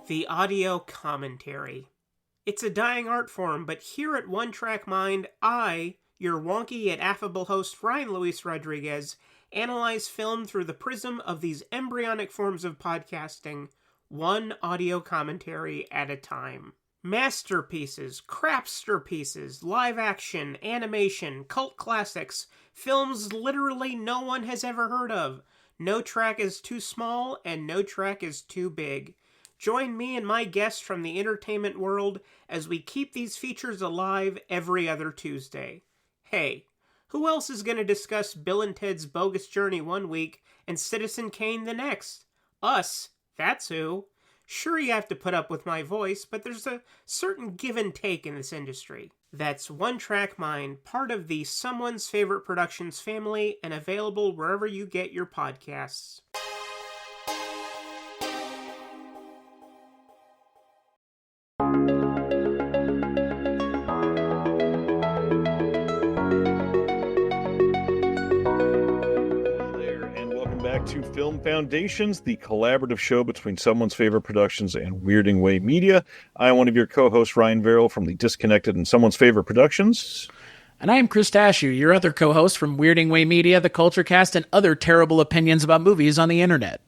The audio commentary. It's a dying art form, but here at One Track Mind, I, your wonky yet affable host Ryan Luis Rodriguez, analyze film through the prism of these embryonic forms of podcasting, one audio commentary at a time. Masterpieces, crapster pieces, live action, animation, cult classics, films literally no one has ever heard of. No track is too small, and no track is too big. Join me and my guests from the entertainment world as we keep these features alive every other Tuesday. Hey, who else is going to discuss Bill and Ted's Bogus Journey one week and Citizen Kane the next? Us, that's who. Sure, you have to put up with my voice, but there's a certain give and take in this industry. That's One Track Mind, part of the Someone's Favorite Productions family and available wherever you get your podcasts. To Film Foundations, the collaborative show between Someone's Favorite Productions and Weirding Way Media. I am one of your co-hosts, Ryan Verrill from the Disconnected and Someone's Favorite Productions. And I am Chris Tashu, your other co-host from Weirding Way Media, the Culture Cast, and other terrible opinions about movies on the internet.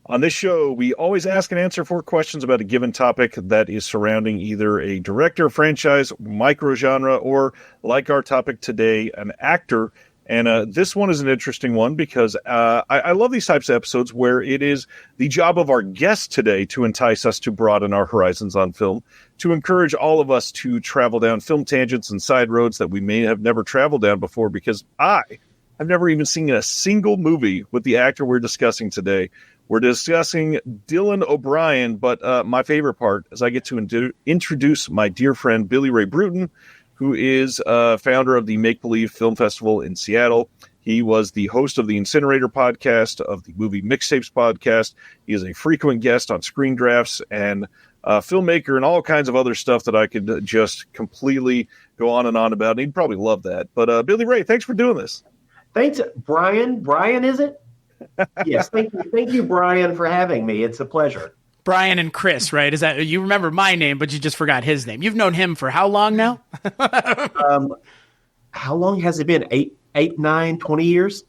On this show, we always ask and answer 4 questions about a given topic that is surrounding either a director, franchise, microgenre, or, like our topic today, an actor. And this one is an interesting one because I love these types of episodes where it is the job of our guest today to entice us to broaden our horizons on film, to encourage all of us to travel down film tangents and side roads that we may have never traveled down before, because I've never even seen a single movie with the actor we're discussing today. We're discussing Dylan O'Brien, but my favorite part is I get to introduce my dear friend Billy Ray Brewton, who is founder of the Make Believe Film Festival in Seattle. He was the host of the Incinerator podcast, of the Movie Mixtapes podcast. He is a frequent guest on Screen Drafts and a filmmaker and all kinds of other stuff that I could just completely go on and on about. And he'd probably love that. But Billy Ray, thanks for doing this. Thanks, Brian. Brian, is it? Yes, thank you, Brian, for having me. It's a pleasure. Brian and Chris, right? Is that you remember my name, but you just forgot his name? You've known him for how long now? How long has it been? 8, 9, 20 years?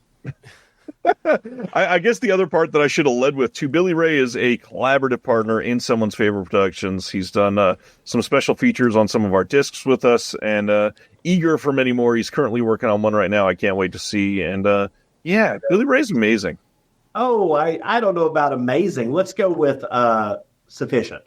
I guess the other part that I should have led with too, Billy Ray is a collaborative partner in Someone's Favorite Productions. He's done some special features on some of our discs with us, and eager for many more. He's currently working on one right now I can't wait to see. And Billy Ray's amazing. Oh, I don't know about amazing. Let's go with sufficient.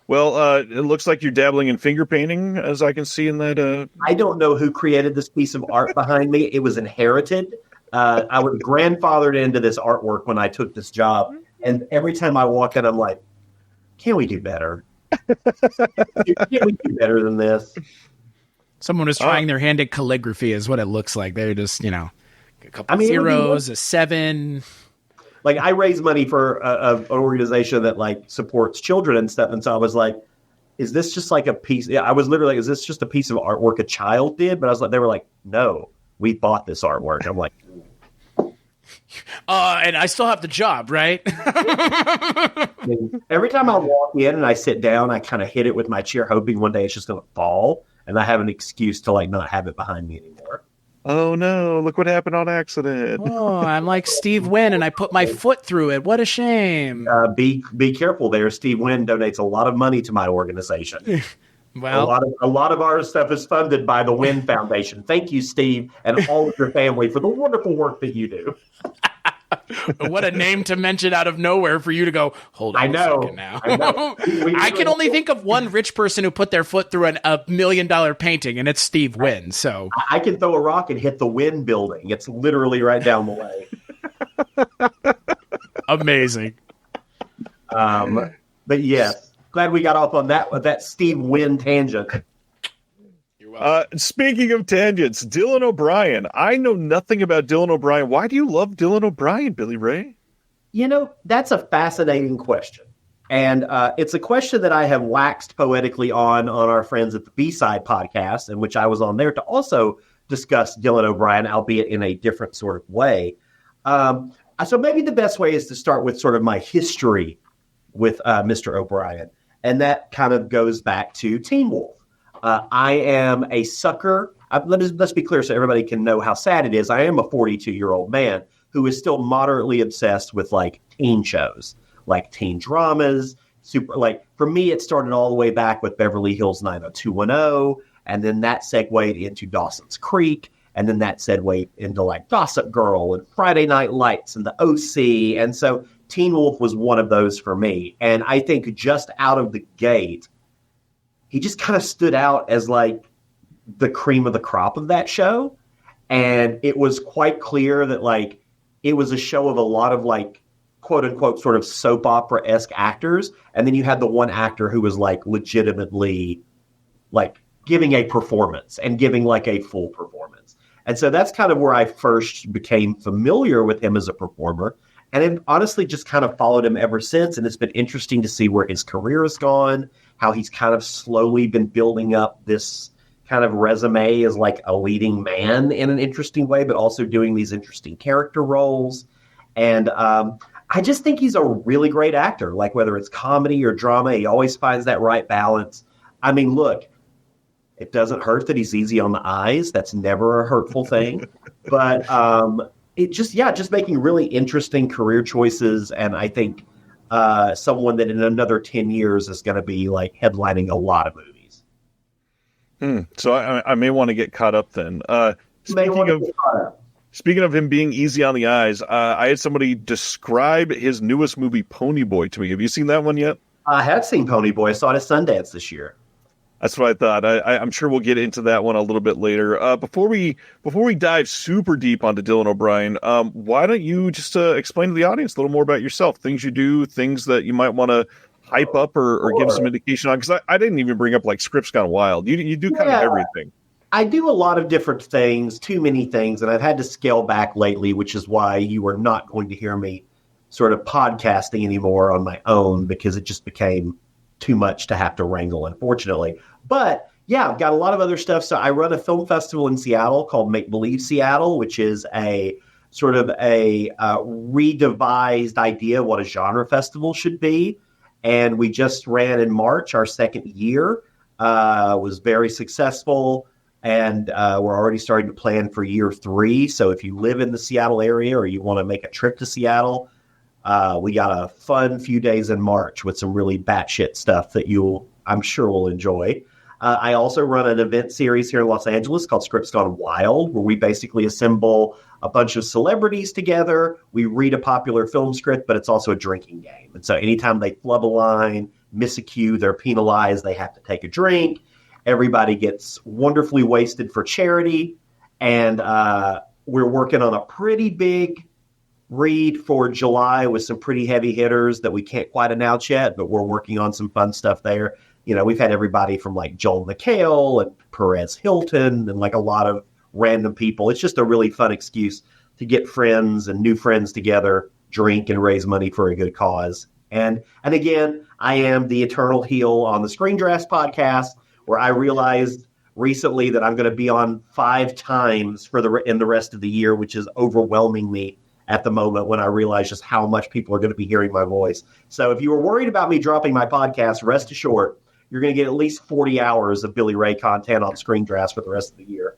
Well, it looks like you're dabbling in finger painting, as I can see in that. I don't know who created this piece of art behind me. It was inherited. I was grandfathered into this artwork when I took this job. And every time I walk in, I'm like, can we do better? Can we do better than this? Someone was trying their hand at calligraphy is what it looks like. They're just, a couple zeros, a 7. Like, I raise money for an organization that supports children and stuff, and so I was like, "Is this just like a piece?" Yeah, I was literally like, "Is this just a piece of artwork a child did?" But I was like, they were like, "No, we bought this artwork." I'm like, and I still have the job, right? Every time I walk in and I sit down, I kind of hit it with my chair, hoping one day it's just going to fall, and I have an excuse to not have it behind me anymore. Oh no, look what happened on accident. Oh, I'm like Steve Wynn and I put my foot through it. What a shame. Be careful there. Steve Wynn donates a lot of money to my organization. Well, a lot of our stuff is funded by the Wynn Foundation. Thank you, Steve, and all of your family for the wonderful work that you do. What a name to mention out of nowhere for you to go, hold on a second now. I know. I can only think of one rich person who put their foot through a $1 million painting, and it's Steve Wynn. So I can throw a rock and hit the Wynn building. It's literally right down the way. Amazing. But yes, glad we got off on that Steve Wynn tangent. Speaking of tangents, Dylan O'Brien. I know nothing about Dylan O'Brien. Why do you love Dylan O'Brien, Billy Ray? That's a fascinating question. And it's a question that I have waxed poetically on our friends at the B-Side podcast, in which I was on there to also discuss Dylan O'Brien, albeit in a different sort of way. So maybe the best way is to start with sort of my history with Mr. O'Brien. And that kind of goes back to Teen Wolf. I am a sucker. Let's be clear so everybody can know how sad it is. I am a 42-year-old man who is still moderately obsessed with like teen shows, like teen dramas. For me, it started all the way back with Beverly Hills 90210, and then that segued into Dawson's Creek, and then that segued into like Gossip Girl and Friday Night Lights and the OC. And so Teen Wolf was one of those for me. And I think just out of the gate, he just kind of stood out as like the cream of the crop of that show. And it was quite clear that like it was a show of a lot of like quote unquote sort of soap opera-esque actors. And then you had the one actor who was like legitimately like giving a performance and giving like a full performance. And so that's kind of where I first became familiar with him as a performer. And I've honestly just kind of followed him ever since. And it's been interesting to see where his career has gone, how he's kind of slowly been building up this kind of resume as like a leading man in an interesting way, but also doing these interesting character roles. And I just think he's a really great actor. Like whether it's comedy or drama, he always finds that right balance. I mean, look, it doesn't hurt that he's easy on the eyes. That's never a hurtful thing. But it just making really interesting career choices. And I think someone that in another 10 years is going to be like headlining a lot of movies. So I may want to get caught up then. Speaking of him being easy on the eyes, I had somebody describe his newest movie, Ponyboi, to me. Have you seen that one yet? I have seen Ponyboi. I saw it at Sundance this year. That's what I thought. I'm sure we'll get into that one a little bit later. Before we dive super deep onto Dylan O'Brien, why don't you just explain to the audience a little more about yourself, things you do, things that you might want to hype up or give some indication on? Because I didn't even bring up like Scripts Gone Wild. You do kind of everything. I do a lot of different things, too many things, and I've had to scale back lately, which is why you are not going to hear me sort of podcasting anymore on my own because it just became too much to have to wrangle, unfortunately. But yeah, I've got a lot of other stuff. So I run a film festival in Seattle called Make Believe Seattle, which is a sort of a redevised idea of what a genre festival should be. And we just ran in March, our second year, was very successful. And we're already starting to plan for year 3. So if you live in the Seattle area or you want to make a trip to Seattle, we got a fun few days in March with some really batshit stuff that I'm sure will enjoy. I also run an event series here in Los Angeles called Scripts Gone Wild, where we basically assemble a bunch of celebrities together. We read a popular film script, but it's also a drinking game. And so anytime they flub a line, miss a cue, they're penalized. They have to take a drink. Everybody gets wonderfully wasted for charity. And we're working on a pretty big read for July with some pretty heavy hitters that we can't quite announce yet, but we're working on some fun stuff there. You know, we've had everybody from like Joel McHale and Perez Hilton and like a lot of random people. It's just a really fun excuse to get friends and new friends together, drink and raise money for a good cause. And again, I am the eternal heel on the Screen Drafts podcast, where I realized recently that I'm going to be on 5 times in the rest of the year, which is overwhelming me at the moment when I realize just how much people are going to be hearing my voice. So if you were worried about me dropping my podcast, rest assured, you're going to get at least 40 hours of Billy Ray content on Screen Drafts for the rest of the year.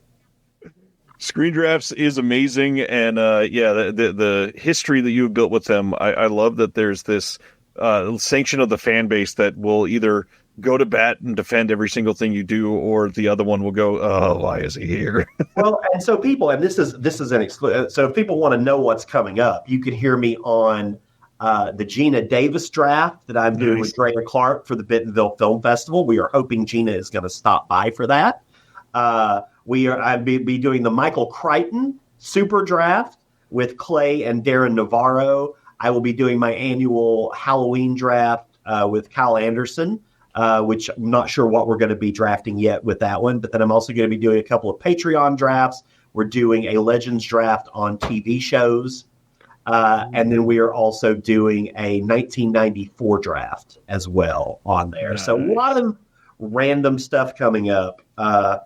Screen Drafts is amazing. And the history that you've built with them, I love that there's this sanction of the fan base that will either go to bat and defend every single thing you do, or the other one will go, oh, why is he here? Well, and so people, and this is an exclusive. So if people want to know what's coming up, you can hear me on the Gina Davis draft that I'm doing with Drea Clark for the Bentonville Film Festival. We are hoping Gina is going to stop by for that. I'll be doing the Michael Crichton Super Draft with Clay and Darren Navarro. I will be doing my annual Halloween draft with Kyle Anderson, which I'm not sure what we're going to be drafting yet with that one. But then I'm also going to be doing a couple of Patreon drafts. We're doing a Legends draft on TV shows. And then we are also doing a 1994 draft as well on there. Nice. So a lot of random stuff coming up, and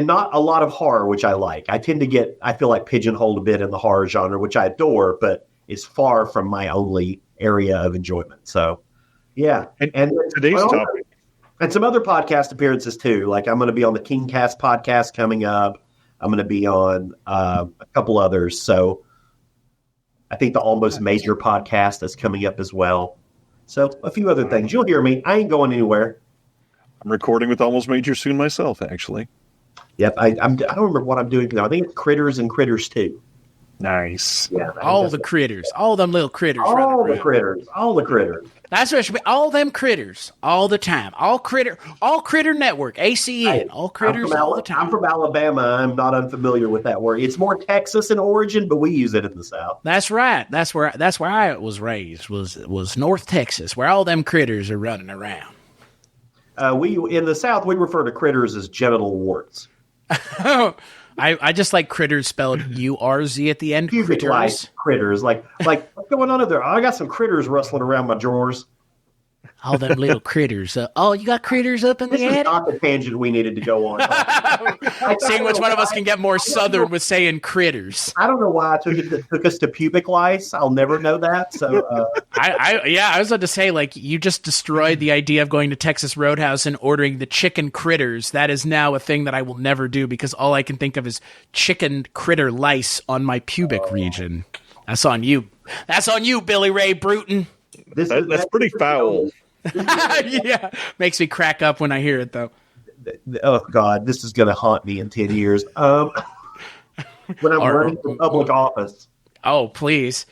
not a lot of horror, which I like. I feel like pigeonholed a bit in the horror genre, which I adore, but is far from my only area of enjoyment. So, yeah. And today's topic. And some other podcast appearances, too. Like, I'm going to be on the KingCast podcast coming up. I'm going to be on a couple others. So, I think the Almost Major podcast is coming up as well. So, a few other things. You'll hear me. I ain't going anywhere. I'm recording with Almost Major soon myself, actually. Yep. I don't remember what I'm doing now. I think it's Critters and Critters 2. Nice. Yeah. All the critters. All them little critters. All the critters. All the critters. That's what it should be. All them critters. All the time. All critter network. ACN. All critters all the time. I'm from Alabama. I'm not unfamiliar with that word. It's more Texas in origin, but we use it in the South. That's right. That's where I was raised, was North Texas, where all them critters are running around. We in the South, we refer to critters as genital warts. I just like critters spelled URZ at the end. Pubic lice critters. Like what's going on in there? I got some critters rustling around my drawers. All them little critters. You got critters up in the This is attic? not the tangent we needed to go on. Seeing which one of us can get more southern with saying critters. I don't know why it took us to pubic lice. I'll never know that. So I was about to say, like, you just destroyed the idea of going to Texas Roadhouse and ordering the chicken critters. That is now a thing that I will never do because all I can think of is chicken critter lice on my pubic region. That's on you. That's on you, Billy Ray Brewton. That's pretty foul. Yeah, makes me crack up when I hear it, though. Oh God, this is going to haunt me in 10 years. When I'm running for public office. Oh, please.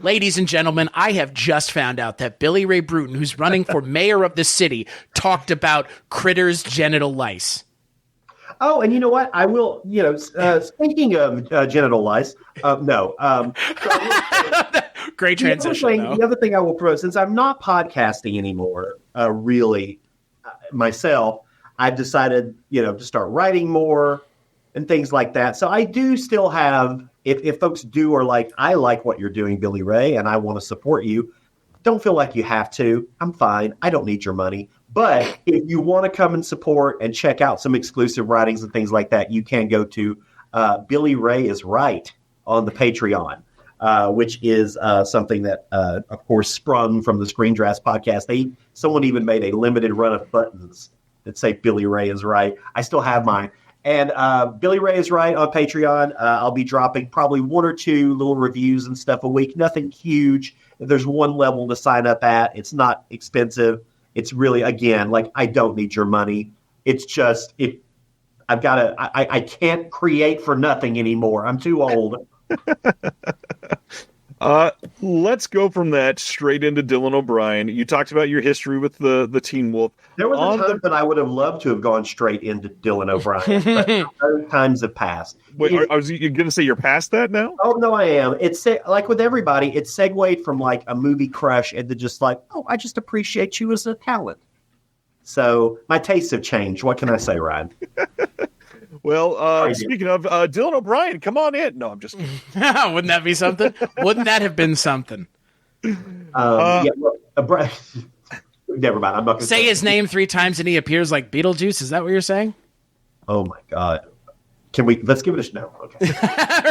Ladies and gentlemen, I have just found out that Billy Ray Brewton, who's running for mayor of the city, talked about critters' genital lice. Oh, and you know what? I will, speaking of genital lice, no. Great transition. The other thing I will promote, since I'm not podcasting anymore, really, myself, I've decided, to start writing more and things like that. So I do still have, if folks do or like, I like what you're doing, Billy Ray, and I want to support you, don't feel like you have to. I'm fine. I don't need your money. But if you want to come and support and check out some exclusive writings and things like that, you can go to Billy Ray is Right on the Patreon. Which is something that, of course, sprung from the Screen Drafts podcast. Someone even made a limited run of buttons that say Billy Ray is Right. I still have mine. And Billy Ray is Right on Patreon. I'll be dropping probably one or two little reviews and stuff a week. Nothing huge. There's one level to sign up at. It's not expensive. It's really, again, like, I don't need your money. It's just, I can't create for nothing anymore. I'm too old. Let's go from that straight into Dylan O'Brien. You talked about your history with the Teen Wolf. There was a time that I would have loved to have gone straight into Dylan O'Brien, but those times have passed. Wait, are you going to say you're past that now? Oh, no, I am. It's like with everybody, it segued from like a movie crush into just like, oh, I just appreciate you as a talent. So my tastes have changed. What can I say, Ryan? Well, speaking of Dylan O'Brien, come on in. No, I'm just kidding. Wouldn't that be something? Wouldn't that have been something? Never mind. I'm not going to say his name 3 times and he appears like Beetlejuice. Is that what you're saying? Oh my God! Let's give it a no. Okay.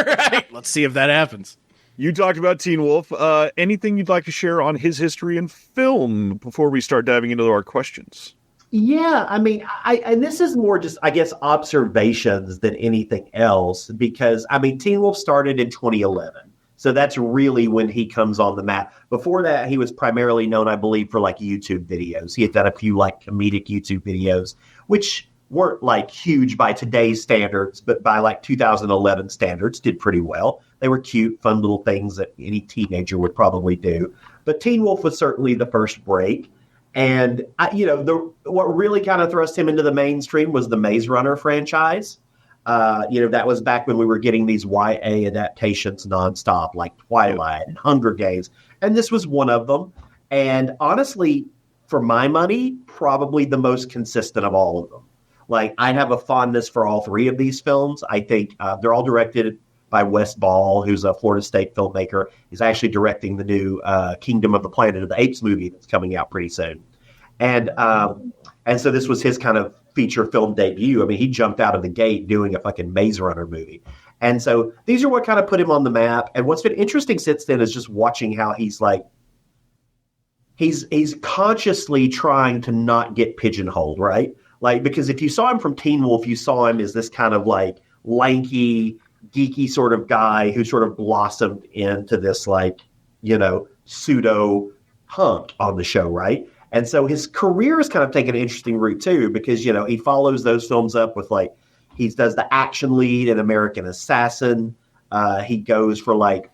Right. Let's see if that happens. You talked about Teen Wolf. Anything you'd like to share on his history in film before we start diving into our questions? Yeah, I mean, and this is more just, I guess, observations than anything else, because, I mean, Teen Wolf started in 2011. So that's really when he comes on the map. Before that, he was primarily known, I believe, for like YouTube videos. He had done a few like comedic YouTube videos, which weren't like huge by today's standards, but by like 2011 standards, did pretty well. They were cute, fun little things that any teenager would probably do. But Teen Wolf was certainly the first break. And, what really kind of thrust him into the mainstream was the Maze Runner franchise. That was back when we were getting these YA adaptations nonstop, like Twilight and Hunger Games. And this was one of them. And honestly, for my money, probably the most consistent of all of them. Like, I have a fondness for all 3 of these films. I think they're all directed by Wes Ball, who's a Florida State filmmaker. He's actually directing the new Kingdom of the Planet of the Apes movie that's coming out pretty soon. And so this was his kind of feature film debut. I mean, he jumped out of the gate doing a fucking Maze Runner movie. And so these are what kind of put him on the map. And what's been interesting since then is just watching how he's like he's consciously trying to not get pigeonholed, right? Like, because if you saw him from Teen Wolf, you saw him as this kind of like lanky, geeky sort of guy who sort of blossomed into this like, pseudo hunk on the show, right? And so his career is kind of taking an interesting route too, because, he follows those films up with like, he does the action lead in American Assassin. He goes for like,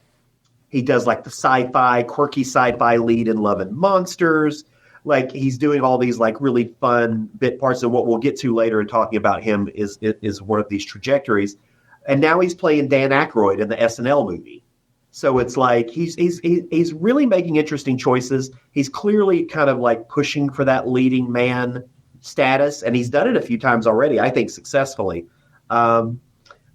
he does like the quirky sci-fi lead in Love and Monsters. Like he's doing all these like really fun bit parts. And what we'll get to later in talking about him is one of these trajectories. And now he's playing Dan Aykroyd in the SNL movie. So it's like he's really making interesting choices. He's clearly kind of like pushing for that leading man status, and he's done it a few times already, I think successfully. But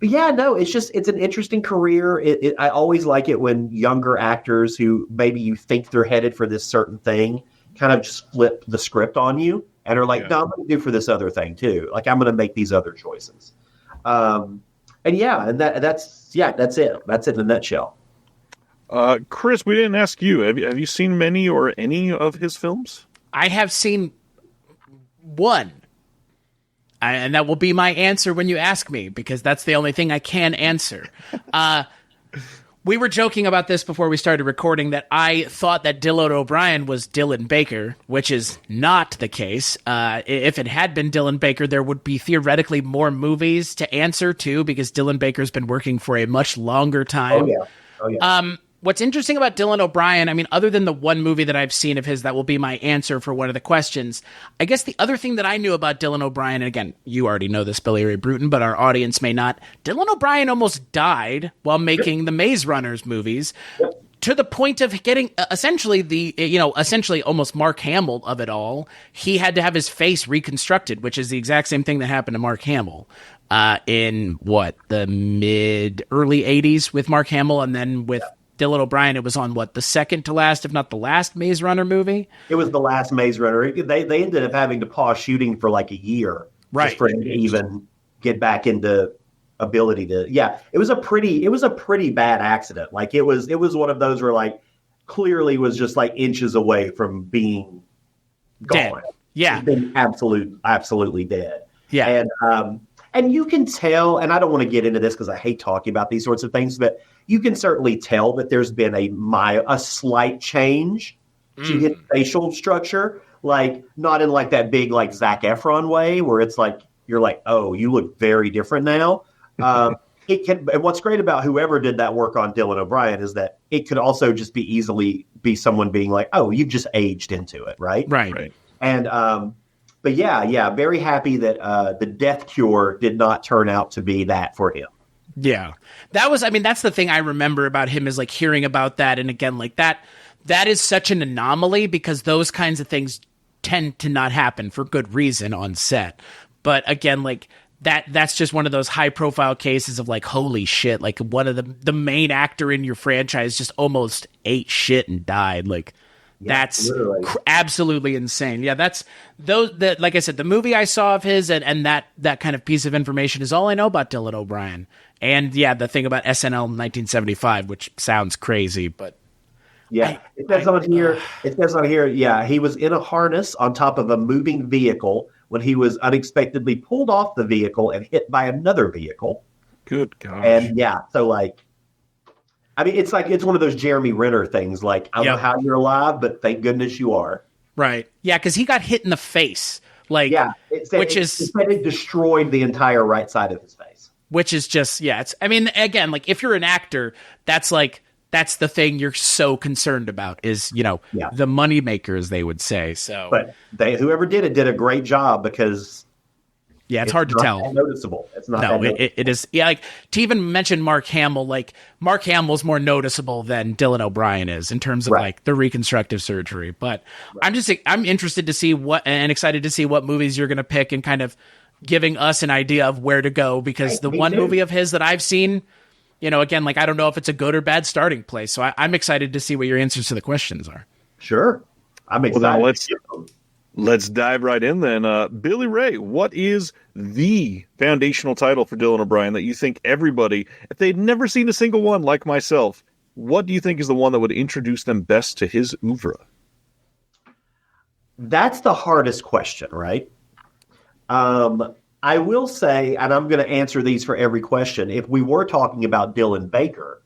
yeah, no, it's an interesting career. I always like it when younger actors who maybe you think they're headed for this certain thing kind of just flip the script on you and are like, no, I'm going to do for this other thing too. Like I'm going to make these other choices. And that's it. That's it in a nutshell. Chris, we didn't ask you. Have you seen many or any of his films? I have seen one. And that will be my answer when you ask me, because that's the only thing I can answer. We were joking about this before we started recording that I thought that Dylan O'Brien was Dylan Baker, which is not the case. If it had been Dylan Baker, there would be theoretically more movies to answer to, because Dylan Baker's been working for a much longer time. Oh, yeah. What's interesting about Dylan O'Brien, I mean, other than the one movie that I've seen of his, that will be my answer for one of the questions. I guess the other thing that I knew about Dylan O'Brien, and again, you already know this, Billy Ray Brewton, but our audience may not. Dylan O'Brien almost died while making the Maze Runners movies, to the point of getting essentially almost Mark Hamill of it all. He had to have his face reconstructed, which is the exact same thing that happened to Mark Hamill in the early 80s with Mark Hamill, and then with Dylan O'Brien, it was on the second to last, if not the last Maze Runner movie? It was the last Maze Runner. They ended up having to pause shooting for like a year, right, just for him to even get back into ability to. Yeah, it was a pretty bad accident. Like it was one of those where like clearly was just like inches away from being gone. Dead. Yeah, been absolutely dead. Yeah, and you can tell, and I don't want to get into this because I hate talking about these sorts of things, but you can certainly tell that there's been a slight change to his facial structure, like not in like that big like Zac Efron way where it's like you're like, oh, you look very different now. It can, and what's great about whoever did that work on Dylan O'Brien is that it could also just be easily be someone being like, oh, you've just aged into it, right? Right. And but yeah, very happy that the death cure did not turn out to be that for him. Yeah, that's the thing I remember about him, is like hearing about that. And again, like that is such an anomaly, because those kinds of things tend to not happen for good reason on set. But again, like that's just one of those high profile cases of like, holy shit, like one of the main actor in your franchise just almost ate shit and died. Like, that's absolutely insane. Yeah, like I said, the movie I saw of his and that kind of piece of information is all I know about Dylan O'Brien. And yeah, the thing about SNL in 1975, which sounds crazy, but yeah, it says on here. Yeah, he was in a harness on top of a moving vehicle when he was unexpectedly pulled off the vehicle and hit by another vehicle. Good gosh. And yeah, so like, I mean, it's one of those Jeremy Renner things. Like, I don't know how you're alive, but thank goodness you are. Right. Yeah, because he got hit in the face. Like, yeah, it destroyed the entire right side of his face. Which is just, I mean, again, like if you're an actor, that's the thing you're so concerned about is, the money maker, as they would say. So, but whoever did it did a great job, because it's hard to tell. Noticeable. It's not. No, it is. Yeah, like to even mention Mark Hamill, like Mark Hamill's more noticeable than Dylan O'Brien is in terms of like the reconstructive surgery. But I'm interested to see and excited to see what movies you're going to pick, and kind of giving us an idea of where to go, because the one movie of his that I've seen, again, like I don't know if it's a good or bad starting place. So I'm excited to see what your answers to the questions are. Sure, I'm excited. Well, now let's dive right in then. Billy Ray, what is the foundational title for Dylan O'Brien that you think everybody, if they'd never seen a single one like myself, what do you think is the one that would introduce them best to his oeuvre? That's the hardest question, right? I will say, and I'm going to answer these for every question. If we were talking about Dylan Baker,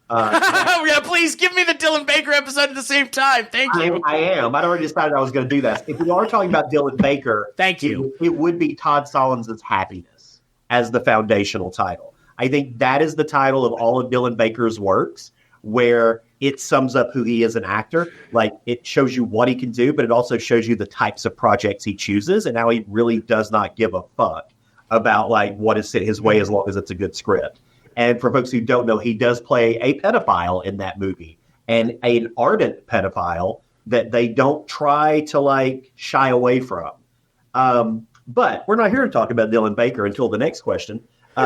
yeah, please give me the Dylan Baker episode at the same time. Thank you. I am. I'd already decided I was going to do that. If we are talking about Dylan Baker, Thank you. It would be Todd Solondz's Happiness as the foundational title. I think that is the title of all of Dylan Baker's works, where it sums up who he is an actor. Like, it shows you what he can do, but it also shows you the types of projects he chooses and how he really does not give a fuck about like what is his way as long as it's a good script. And for folks who don't know, he does play a pedophile in that movie, and an ardent pedophile that they don't try to like shy away from. But we're not here to talk about Dylan Baker until the next question.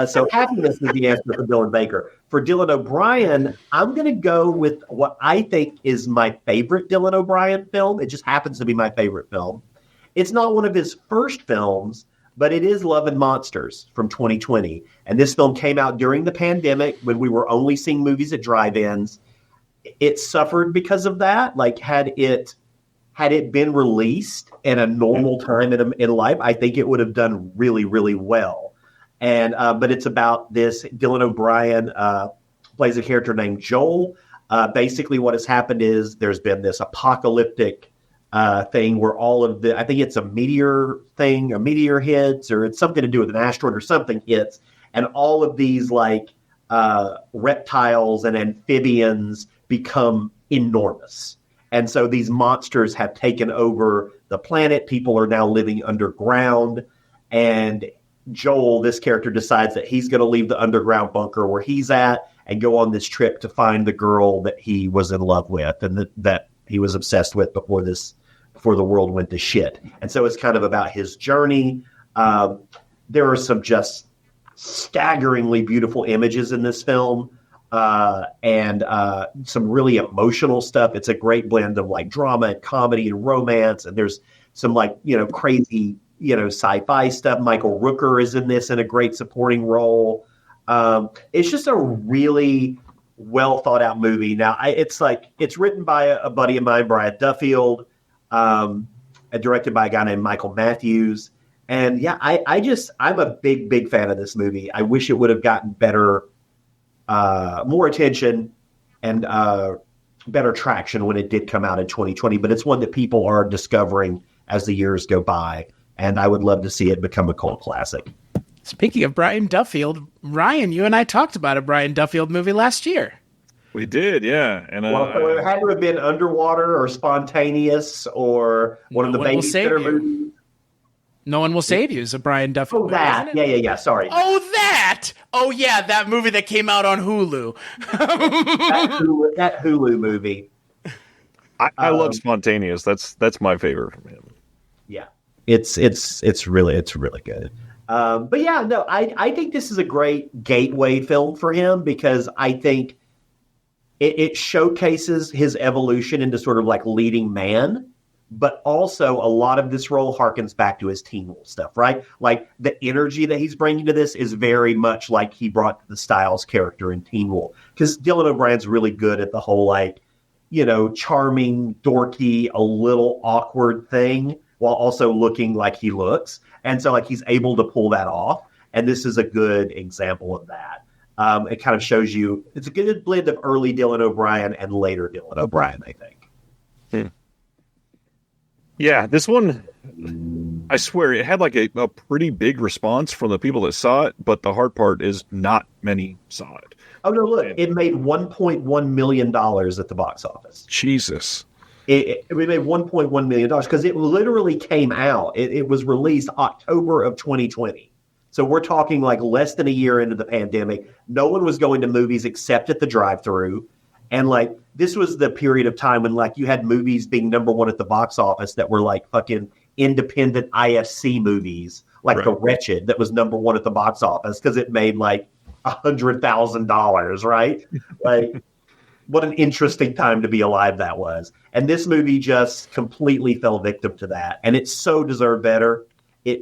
So Happiness is the answer for Dylan Baker. For Dylan O'Brien, I'm going to go with what I think is my favorite Dylan O'Brien film. It just happens to be my favorite film. It's not one of his first films, but it is Love and Monsters from 2020. And this film came out during the pandemic when we were only seeing movies at drive-ins. It suffered because of that. Like, had it been released at a normal time in life, I think it would have done really, really well. And but it's about this. Dylan O'Brien plays a character named Joel. Basically, what has happened is there's been this apocalyptic thing where I think it's a meteor hits, or it's something to do with an asteroid or something hits, and all of these like reptiles and amphibians become enormous. And so these monsters have taken over the planet. People are now living underground. And Joel, this character, decides that he's going to leave the underground bunker where he's at and go on this trip to find the girl that he was in love with and that he was obsessed with before the world went to shit. And so it's kind of about his journey. There are some just staggeringly beautiful images in this film. And some really emotional stuff. It's a great blend of like drama and comedy and romance. And there's some like, crazy, sci-fi stuff. Michael Rooker is in this in a great supporting role. It's just a really well thought out movie. Now it's written by a buddy of mine, Brian Duffield, and directed by a guy named Michael Matthews. And yeah, I'm a big fan of this movie. I wish it would have gotten better, more attention and better traction when it did come out in 2020, but it's one that people are discovering as the years go by, and I would love to see it become a cult classic. Speaking of Brian Duffield, Ryan, you and I talked about a Brian Duffield movie last year. We did, yeah. And so it had to have been Underwater or Spontaneous or one of the Babysitter movies. No One Will Save You is a Brian Duffield movie. That. Yeah. Sorry. Oh, that. Oh, yeah, that movie that came out on Hulu. that Hulu movie. I love Spontaneous. That's my favorite from him. Yeah, it's really good. But yeah, no, I think this is a great gateway film for him because I think it showcases his evolution into sort of like leading man. But also a lot of this role harkens back to his Teen Wolf stuff, right? Like the energy that he's bringing to this is very much like he brought to the Styles character in Teen Wolf. Because Dylan O'Brien's really good at the whole like, charming, dorky, a little awkward thing while also looking like he looks. And so like he's able to pull that off. And this is a good example of that. It kind of shows you, it's a good blend of early Dylan O'Brien and later Dylan O'Brien, I think. Yeah, this one, I swear, it had like a pretty big response from the people that saw it, but the hard part is not many saw it. Oh, no, look, it made $1.1 million at the box office. Jesus. It made $1.1 million because it literally came out. It was released October of 2020. So we're talking like less than a year into the pandemic. No one was going to movies except at the drive-thru. And like this was the period of time when like you had movies being number one at the box office that were like fucking independent IFC movies, like right. The Wretched that was number one at the box office because it made like $100,000, right? Like what an interesting time to be alive that was. And this movie just completely fell victim to that. And it so deserved better.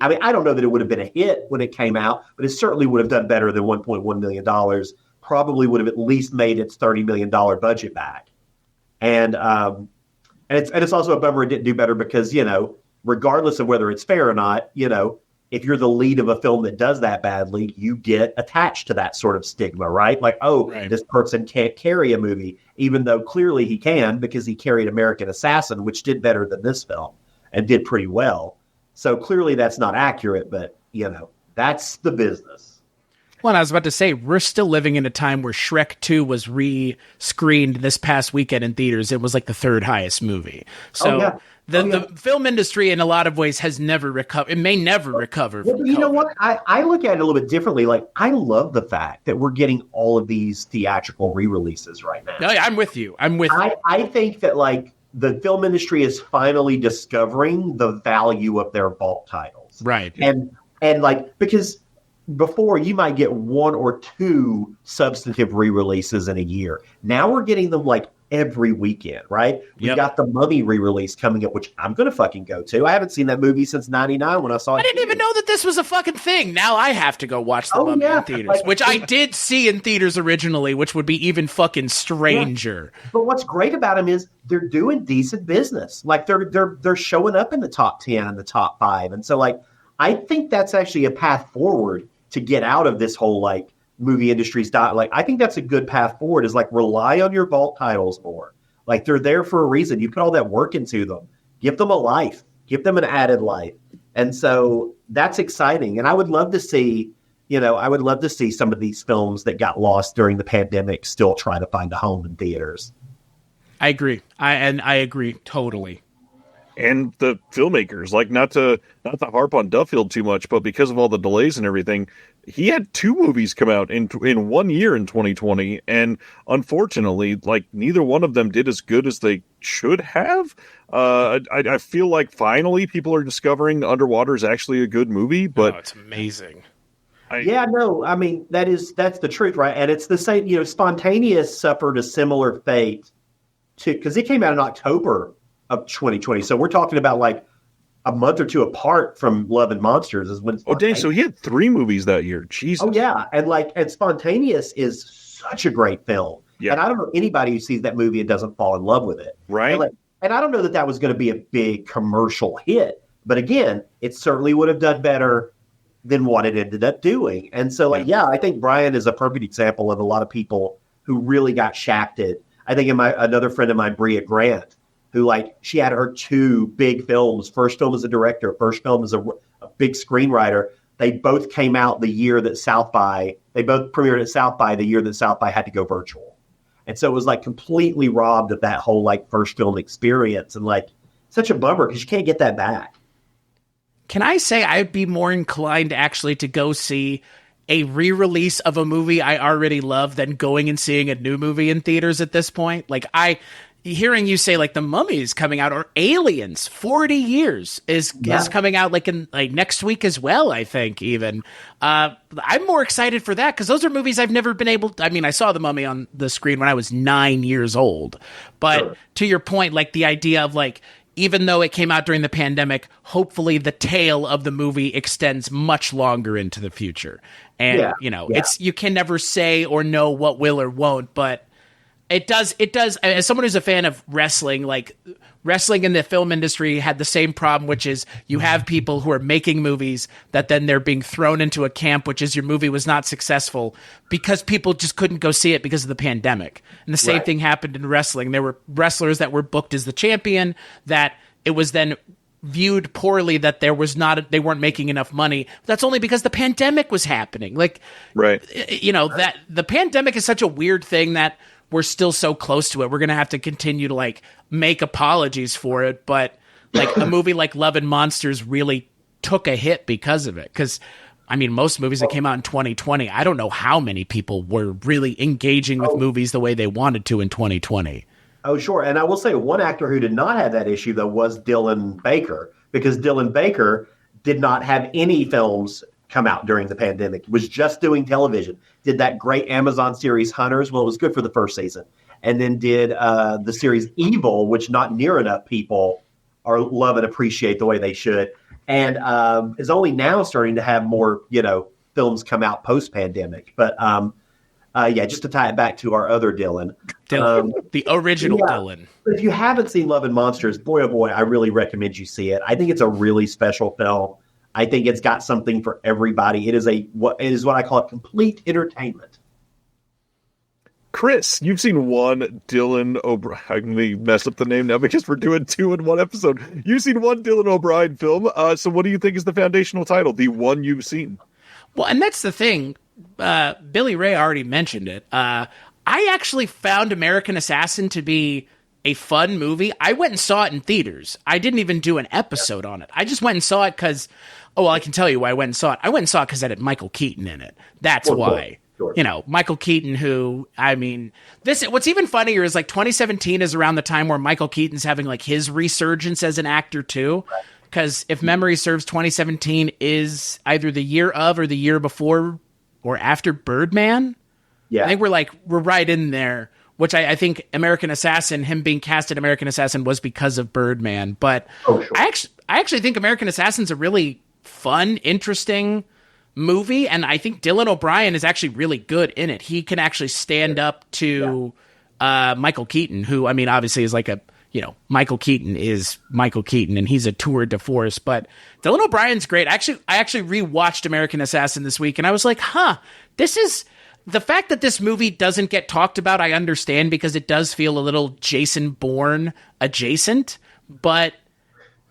I don't know that it would have been a hit when it came out, but it certainly would have done better than $1.1 million. Probably would have at least made its $30 million budget back. And it's also a bummer it didn't do better because, regardless of whether it's fair or not, if you're the lead of a film that does that badly, you get attached to that sort of stigma, right? Like, This person can't carry a movie, even though clearly he can because he carried American Assassin, which did better than this film and did pretty well. So clearly that's not accurate, but, that's the business. Well, I was about to say, we're still living in a time where Shrek 2 was re-screened this past weekend in theaters. It was like the third highest movie. So the film industry, in a lot of ways, has never recovered. It may never recover. Well, you know what? I look at it a little bit differently. Like, I love the fact that we're getting all of these theatrical re-releases right now. No, I'm with you. I think that, like, the film industry is finally discovering the value of their vault titles. Right. And like, because before you might get one or two substantive re-releases in a year. Now we're getting them like every weekend, right? We've got the Mummy re-release coming up, which I'm going to fucking go to. I haven't seen that movie since 99 when I saw it. I didn't even know that this was a fucking thing. Now I have to go watch the Mummy in theaters, which I did see in theaters originally, which would be even fucking stranger. Yeah. But what's great about them is they're doing decent business. Like they're showing up in the top 10 and the top 5. And so like, I think that's actually a path forward to get out of this whole like movie industry's like, I think that's a good path forward is like rely on your vault titles more. Like they're there for a reason. You put all that work into them, give them a life, give them an added life. And so that's exciting. And I would love to see, some of these films that got lost during the pandemic still try to find a home in theaters. I agree. I agree totally. And the filmmakers, like not to harp on Duffield too much, but because of all the delays and everything, he had 2 movies come out in 1 year in 2020, and unfortunately, like neither one of them did as good as they should have. I feel like finally people are discovering Underwater is actually a good movie, but it's amazing. That's the truth, right? And it's the same. Spontaneous suffered a similar fate because it came out in October of 2020. So we're talking about like a month or two apart from Love and Monsters is when. Oh, dang. So he had 3 movies that year. Jesus. Oh, yeah. And Spontaneous is such a great film. Yeah. And I don't know anybody who sees that movie and doesn't fall in love with it. Right. And I don't know that was going to be a big commercial hit. But again, it certainly would have done better than what it ended up doing. And so, I think Brian is a perfect example of a lot of people who really got shafted. I think another friend of mine, Bria Grant, who she had her 2 big films, first film as a director, first film as a big screenwriter. They both came out the year that they both premiered at South by the year that South by had to go virtual. And so it was completely robbed of that whole first film experience and such a bummer because you can't get that back. Can I say I'd be more inclined actually to go see a re-release of a movie I already love than going and seeing a new movie in theaters at this point? Hearing you say The Mummy is coming out or Aliens 40 years is coming out in next week as well, I think even. I'm more excited for that because those are movies I've never been able to, I saw The Mummy on the screen when I was 9 years old. But to your point, the idea of even though it came out during the pandemic, hopefully the tail of the movie extends much longer into the future. And it's you can never say or know what will or won't, but It does. As someone who's a fan of wrestling, wrestling in the film industry had the same problem, which is you have people who are making movies that then they're being thrown into a camp, which is your movie was not successful because people just couldn't go see it because of the pandemic. And the same thing happened in wrestling. There were wrestlers that were booked as the champion that it was then viewed poorly that they weren't making enough money. That's only because the pandemic was happening. That the pandemic is such a weird thing that we're still so close to it. We're going to have to continue to make apologies for it. But a movie like Love and Monsters really took a hit because of it. Because most movies that came out in 2020, I don't know how many people were really engaging with movies the way they wanted to in 2020. Oh, sure. And I will say one actor who did not have that issue though was Dylan Baker, because Dylan Baker did not have any films come out during the pandemic, was just doing television, did that great Amazon series Hunters. Well, it was good for the first season. And then did the series Evil, which not near enough people love and appreciate the way they should. And is only now starting to have more, films come out post-pandemic. But Yeah, just to tie it back to our other Dylan. The original yeah. Dylan. If you haven't seen Love and Monsters, boy, oh boy, I really recommend you see it. I think it's a really special film. I think it's got something for everybody. It is what I call a complete entertainment. Chris, you've seen one Dylan O'Brien. I'm going to mess up the name now because we're doing 2 in one episode. You've seen one Dylan O'Brien film. So what do you think is the foundational title? The one you've seen? Well, and that's the thing. Billy Ray already mentioned it. I actually found American Assassin to be a fun movie. I went and saw it in theaters. I didn't even do an episode on it. I just went and saw it because, I can tell you why I went and saw it. I went and saw it because it had Michael Keaton in it. That's why. Sure. Michael Keaton, who, what's even funnier is 2017 is around the time where Michael Keaton's having his resurgence as an actor too. Because if memory serves, 2017 is either the year of or the year before or after Birdman. Yeah. I think we're right in there, which I think American Assassin, him being cast at American Assassin was because of Birdman. But sure. I actually think American Assassin's a really fun, interesting movie, and I think Dylan O'Brien is actually really good in it. He can actually stand up to Michael Keaton, who obviously is Michael Keaton is Michael Keaton, and he's a tour de force. But Dylan O'Brien's great. I actually rewatched American Assassin this week, and I was like, this is the fact that this movie doesn't get talked about. I understand because it does feel a little Jason Bourne adjacent, but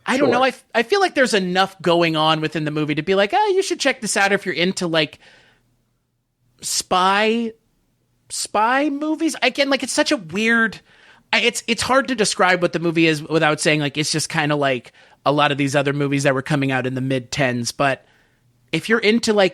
I don't know. I feel like there's enough going on within the movie to be like, you should check this out if you're into spy movies. Again, it's such a weird. It's hard to describe what the movie is without saying it's just kind of like a lot of these other movies that were coming out in the mid-10s. But if you're into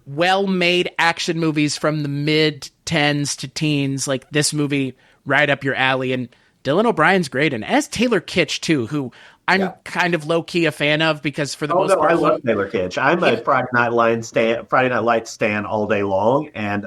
well-made action movies from the mid-10s to teens, this movie right up your alley. And Dylan O'Brien's great, and as Taylor Kitsch too, who I'm kind of low-key a fan of because for the most part, I love Taylor Kitsch. I'm a Friday Night Lights stan all day long, and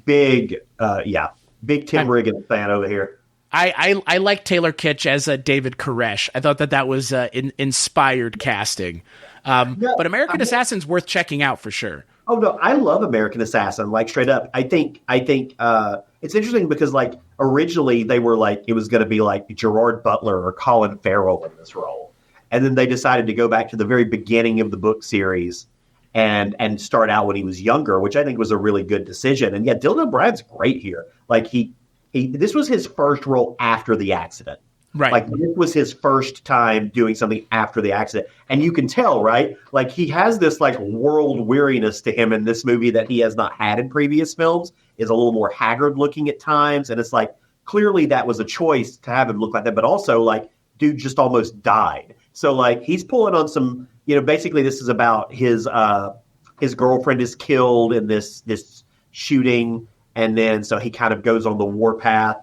big Tim Riggins fan over here. I like Taylor Kitsch as a David Koresh. I thought that was inspired casting. But American Assassin's worth checking out for sure. Oh no, I love American Assassin. Straight up, I think it's interesting because originally they were it was going to be Gerard Butler or Colin Farrell in this role, and then they decided to go back to the very beginning of the book series and start out when he was younger, which I think was a really good decision. And Dylan O'Brien's great here. This was his first role after the accident. Right. This was his first time doing something after the accident. And you can tell, right? He has this world weariness to him in this movie that he has not had in previous films, is a little more haggard looking at times. And it's clearly that was a choice to have him look like that. But also dude just almost died. So he's pulling on some, basically this is about his girlfriend is killed in this shooting. And then so he kind of goes on the warpath,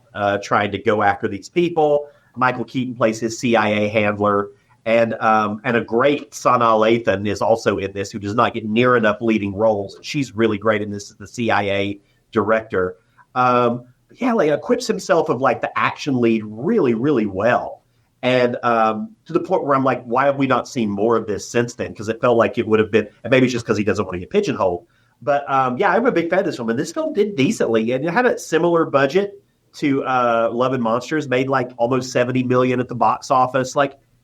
trying to go after these people. Michael Keaton plays his CIA handler, and a great Sanaa Lathan is also in this, who does not get near enough leading roles. She's really great in this as the CIA director. Equips himself of the action lead really, really well, and to the point where I'm why have we not seen more of this since then? Because it felt like it would have been, and maybe it's just because he doesn't want to get pigeonholed. But I'm a big fan of this film, and this film did decently, and it had a similar budget to Love and Monsters, made almost $70 million at the box office.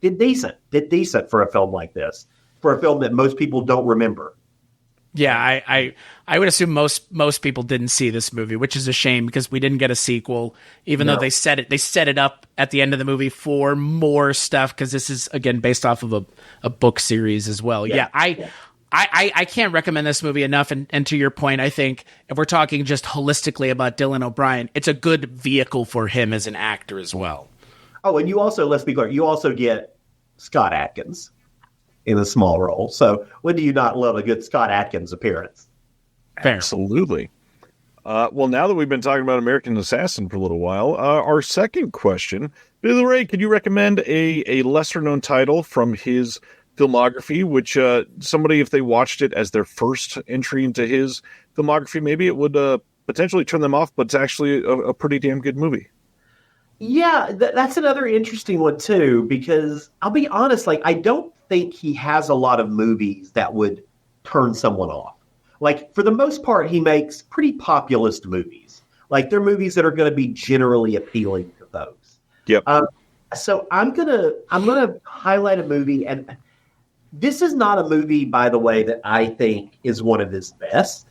Did decent for a film like this, for a film that most people don't remember. Yeah, I would assume most people didn't see this movie, which is a shame because we didn't get a sequel, even though they set it up at the end of the movie for more stuff, because this is again based off of a book series as well. I can't recommend this movie enough. And to your point, I think if we're talking just holistically about Dylan O'Brien, it's a good vehicle for him as an actor as well. Oh, and you also, let's be clear, you also get Scott Adkins in a small role. So when do you not love a good Scott Adkins appearance? Fair. Absolutely. Well, now that we've been talking about American Assassin for a little while, our second question, Billy Ray, could you recommend a lesser-known title from his filmography, which somebody, if they watched it as their first entry into his filmography, maybe it would potentially turn them off, but it's actually a pretty damn good movie. Yeah, that's another interesting one too, because I'll be honest, I don't think he has a lot of movies that would turn someone off. Like, for the most part, he makes pretty populist movies. Like, they're movies that are going to be generally appealing to folks. Yep. So I'm gonna highlight a movie, and this is not a movie, by the way, that I think is one of his best.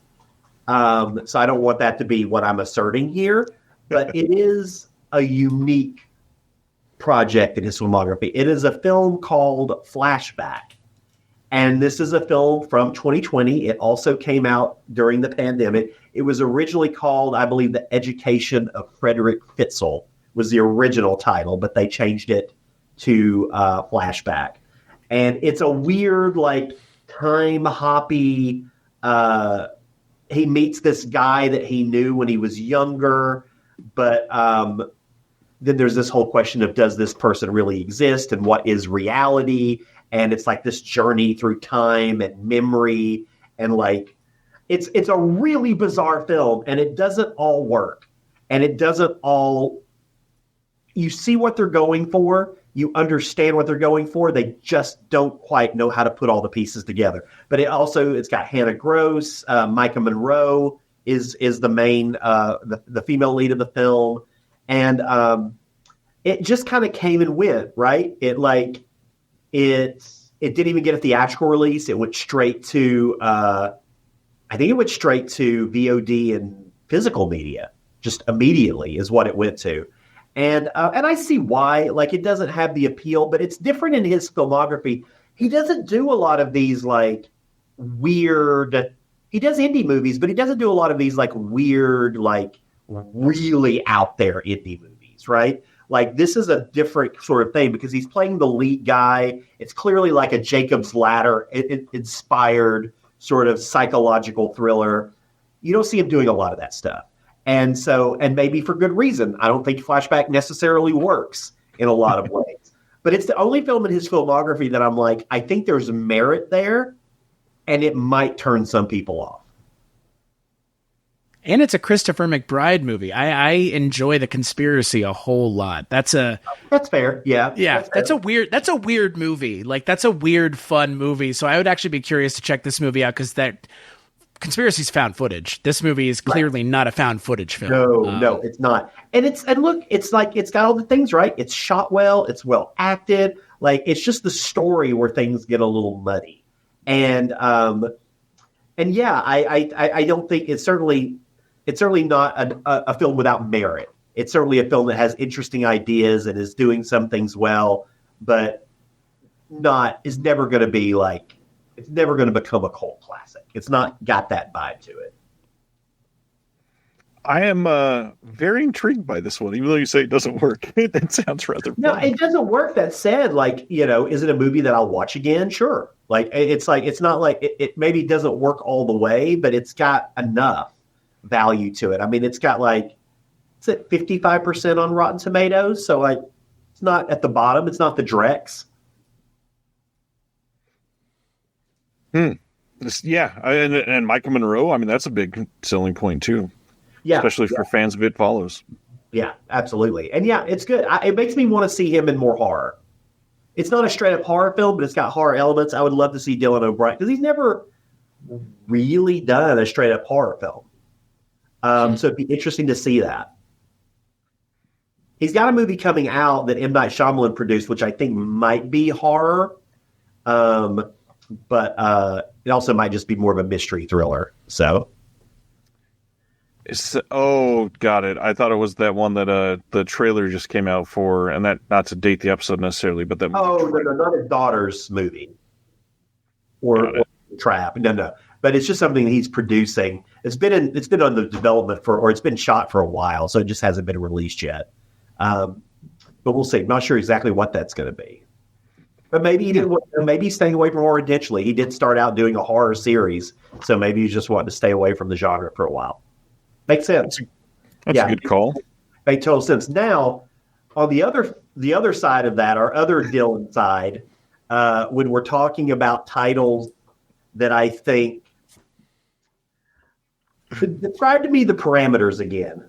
So I don't want that to be what I'm asserting here, but it is a unique project in his filmography. It is a film called Flashback. And this is a film from 2020. It also came out during the pandemic. It was originally called, I believe, The Education of Frederick Fitzel was the original title, but they changed it to Flashback. And it's a weird, like, time-hoppy, he meets this guy that he knew when he was younger, but then there's this whole question of, does this person really exist, and what is reality? And it's like this journey through time and memory, and like it's a really bizarre film, and it doesn't all work, and it doesn't all. You see what they're going for, you understand what they're going for. They just don't quite know how to put all the pieces together. But it's got Hannah Gross, Micah Monroe is the main the female lead of the film, and it just kind of came and went, right? It didn't even get a theatrical release. It went straight to, I think it went straight to VOD and physical media, just immediately is what it went to. And I see why. Like, it doesn't have the appeal, but it's different in his filmography. He doesn't do a lot of these, like, weird, he does indie movies, but he doesn't do a lot of these, like, weird, like, really out there indie movies, right? Like, this is a different sort of thing because he's playing the lead guy. It's clearly like a Jacob's Ladder inspired sort of psychological thriller. You don't see him doing a lot of that stuff. And maybe for good reason. I don't think Flashback necessarily works in a lot of ways. But it's the only film in his filmography that I'm like, I think there's merit there, and it might turn some people off. And it's a Christopher McBride movie. I enjoy The Conspiracy a whole lot. That's fair. Yeah. Yeah. That's a weird movie. Like, that's a weird, fun movie. So I would actually be curious to check this movie out because that Conspiracy's found footage. This movie is clearly not a found footage film. No, it's not. And look, it's like, it's got all the things, right? It's shot well. It's well acted. Like, it's just the story where things get a little muddy. And yeah, I don't think it's certainly not a film without merit. It's certainly a film that has interesting ideas and is doing some things well, but is never going to be like, it's never going to become a cult classic. It's not got that vibe to it. I am very intrigued by this one, even though you say it doesn't work. It sounds rather fun. No, it doesn't work. That said, like, is it a movie that I'll watch again? Sure. Like, it's not like it maybe doesn't work all the way, but it's got enough value to it. I mean, it's got like, it's at 55% on Rotten Tomatoes. So like, it's not at the bottom. It's not the Drex. Yeah. And Micah Monroe, I mean, that's a big selling point too. Yeah. Especially for fans of It Follows. Yeah, absolutely. And yeah, it's good. It makes me want to see him in more horror. It's not a straight up horror film, but it's got horror elements. I would love to see Dylan O'Brien because he's never really done a straight up horror film. So it'd be interesting to see that. He's got a movie coming out that M. Night Shyamalan produced, which I think might be horror. But it also might just be more of a mystery thriller. So, got it. I thought it was that one that the trailer just came out for, and that, not to date the episode necessarily, but that. No, not his daughter's movie or Trap. No, but it's just something he's producing. It's been on the development or it's been shot for a while, so it just hasn't been released yet. But we'll see. I'm not sure exactly what that's going to be. But maybe he didn't. Maybe he's staying away from horror intentionally. He did start out doing a horror series, so maybe he's just wanting to stay away from the genre for a while. Makes sense. That's a good call. Makes total sense. Now, on the other side of that, our other Dylan side, when we're talking about titles that I think describe to me the parameters again.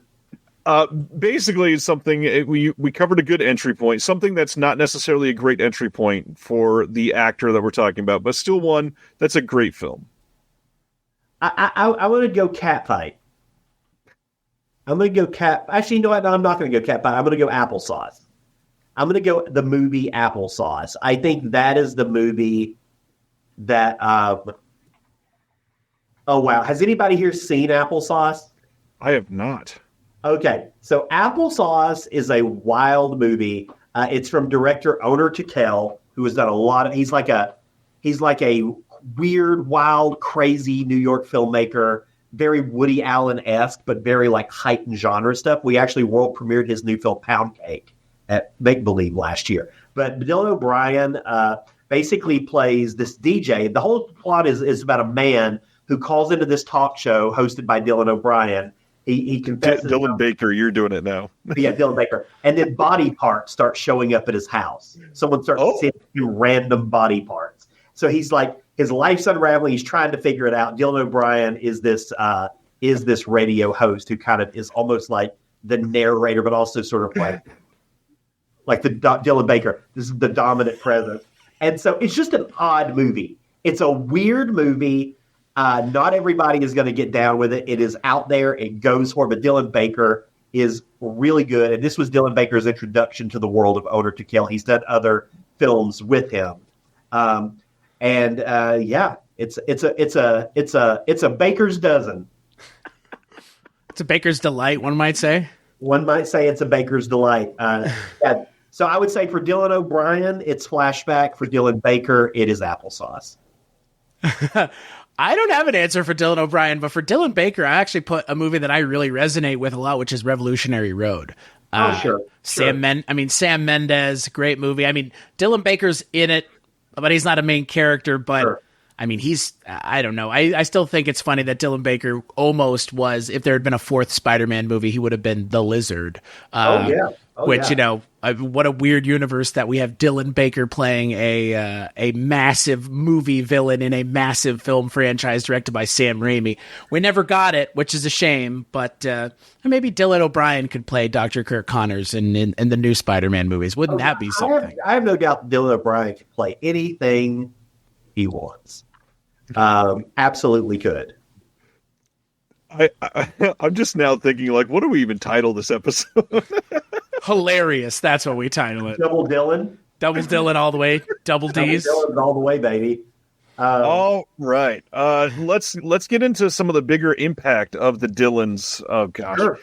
Basically, it's something we covered a good entry point, something that's not necessarily a great entry point for the actor that we're talking about, but still one that's a great film. I want to go Catfight. I'm going to go cat. Actually, you know what? No, I'm not going to go Catfight. I'm going to go Applesauce. I'm going to go the movie Applesauce. I think that is the movie that. Oh wow! Has anybody here seen Applesauce? I have not. Okay, so Applesauce is a wild movie. It's from director Owner Tikel, who has done a lot of. He's like a weird, wild, crazy New York filmmaker. Very Woody Allen-esque, but very like heightened genre stuff. We actually world premiered his new film Pound Cake at Make Believe last year. But Dylan O'Brien basically plays this DJ. The whole plot is about a man who calls into this talk show hosted by Dylan O'Brien. He confesses. Dylan Baker, you're doing it now. Yeah, Dylan Baker. And then body parts start showing up at his house. Someone starts sending him random body parts. So he's like, his life's unraveling. He's trying to figure it out. Dylan O'Brien is this radio host who kind of is almost like the narrator, but also sort of like the Dylan Baker. This is the dominant presence. And so it's just an odd movie. It's a weird movie. Not everybody is going to get down with it. It is out there. It goes for it. But Dylan Baker is really good. And this was Dylan Baker's introduction to the world of Owner Tikel. He's done other films with him. It's a baker's dozen. It's a baker's delight, one might say. One might say it's a baker's delight. Yeah. So I would say for Dylan O'Brien, it's Flashback. For Dylan Baker, it is Applesauce. I don't have an answer for Dylan O'Brien, but for Dylan Baker, I actually put a movie that I really resonate with a lot, which is Revolutionary Road. Sure. Sam Mendes, great movie. I mean, Dylan Baker's in it, but he's not a main character, but sure. I mean, I don't know. I still think it's funny that Dylan Baker almost was, if there had been a fourth Spider-Man movie, he would have been the Lizard. Which, what a weird universe that we have Dylan Baker playing a massive movie villain in a massive film franchise directed by Sam Raimi. We never got it, which is a shame, but maybe Dylan O'Brien could play Dr. Kirk Connors in the new Spider-Man movies. Wouldn't that be something? I have no doubt that Dylan O'Brien could play anything he wants. Absolutely could. I'm just now thinking, like, what do we even title this episode? Hilarious. That's what we title it. Double Dylan. Double Dylan all the way. Double D's. Double Dylan all the way, baby. All right. Let's get into some of the bigger impact of the Dylans. Oh gosh. Sure.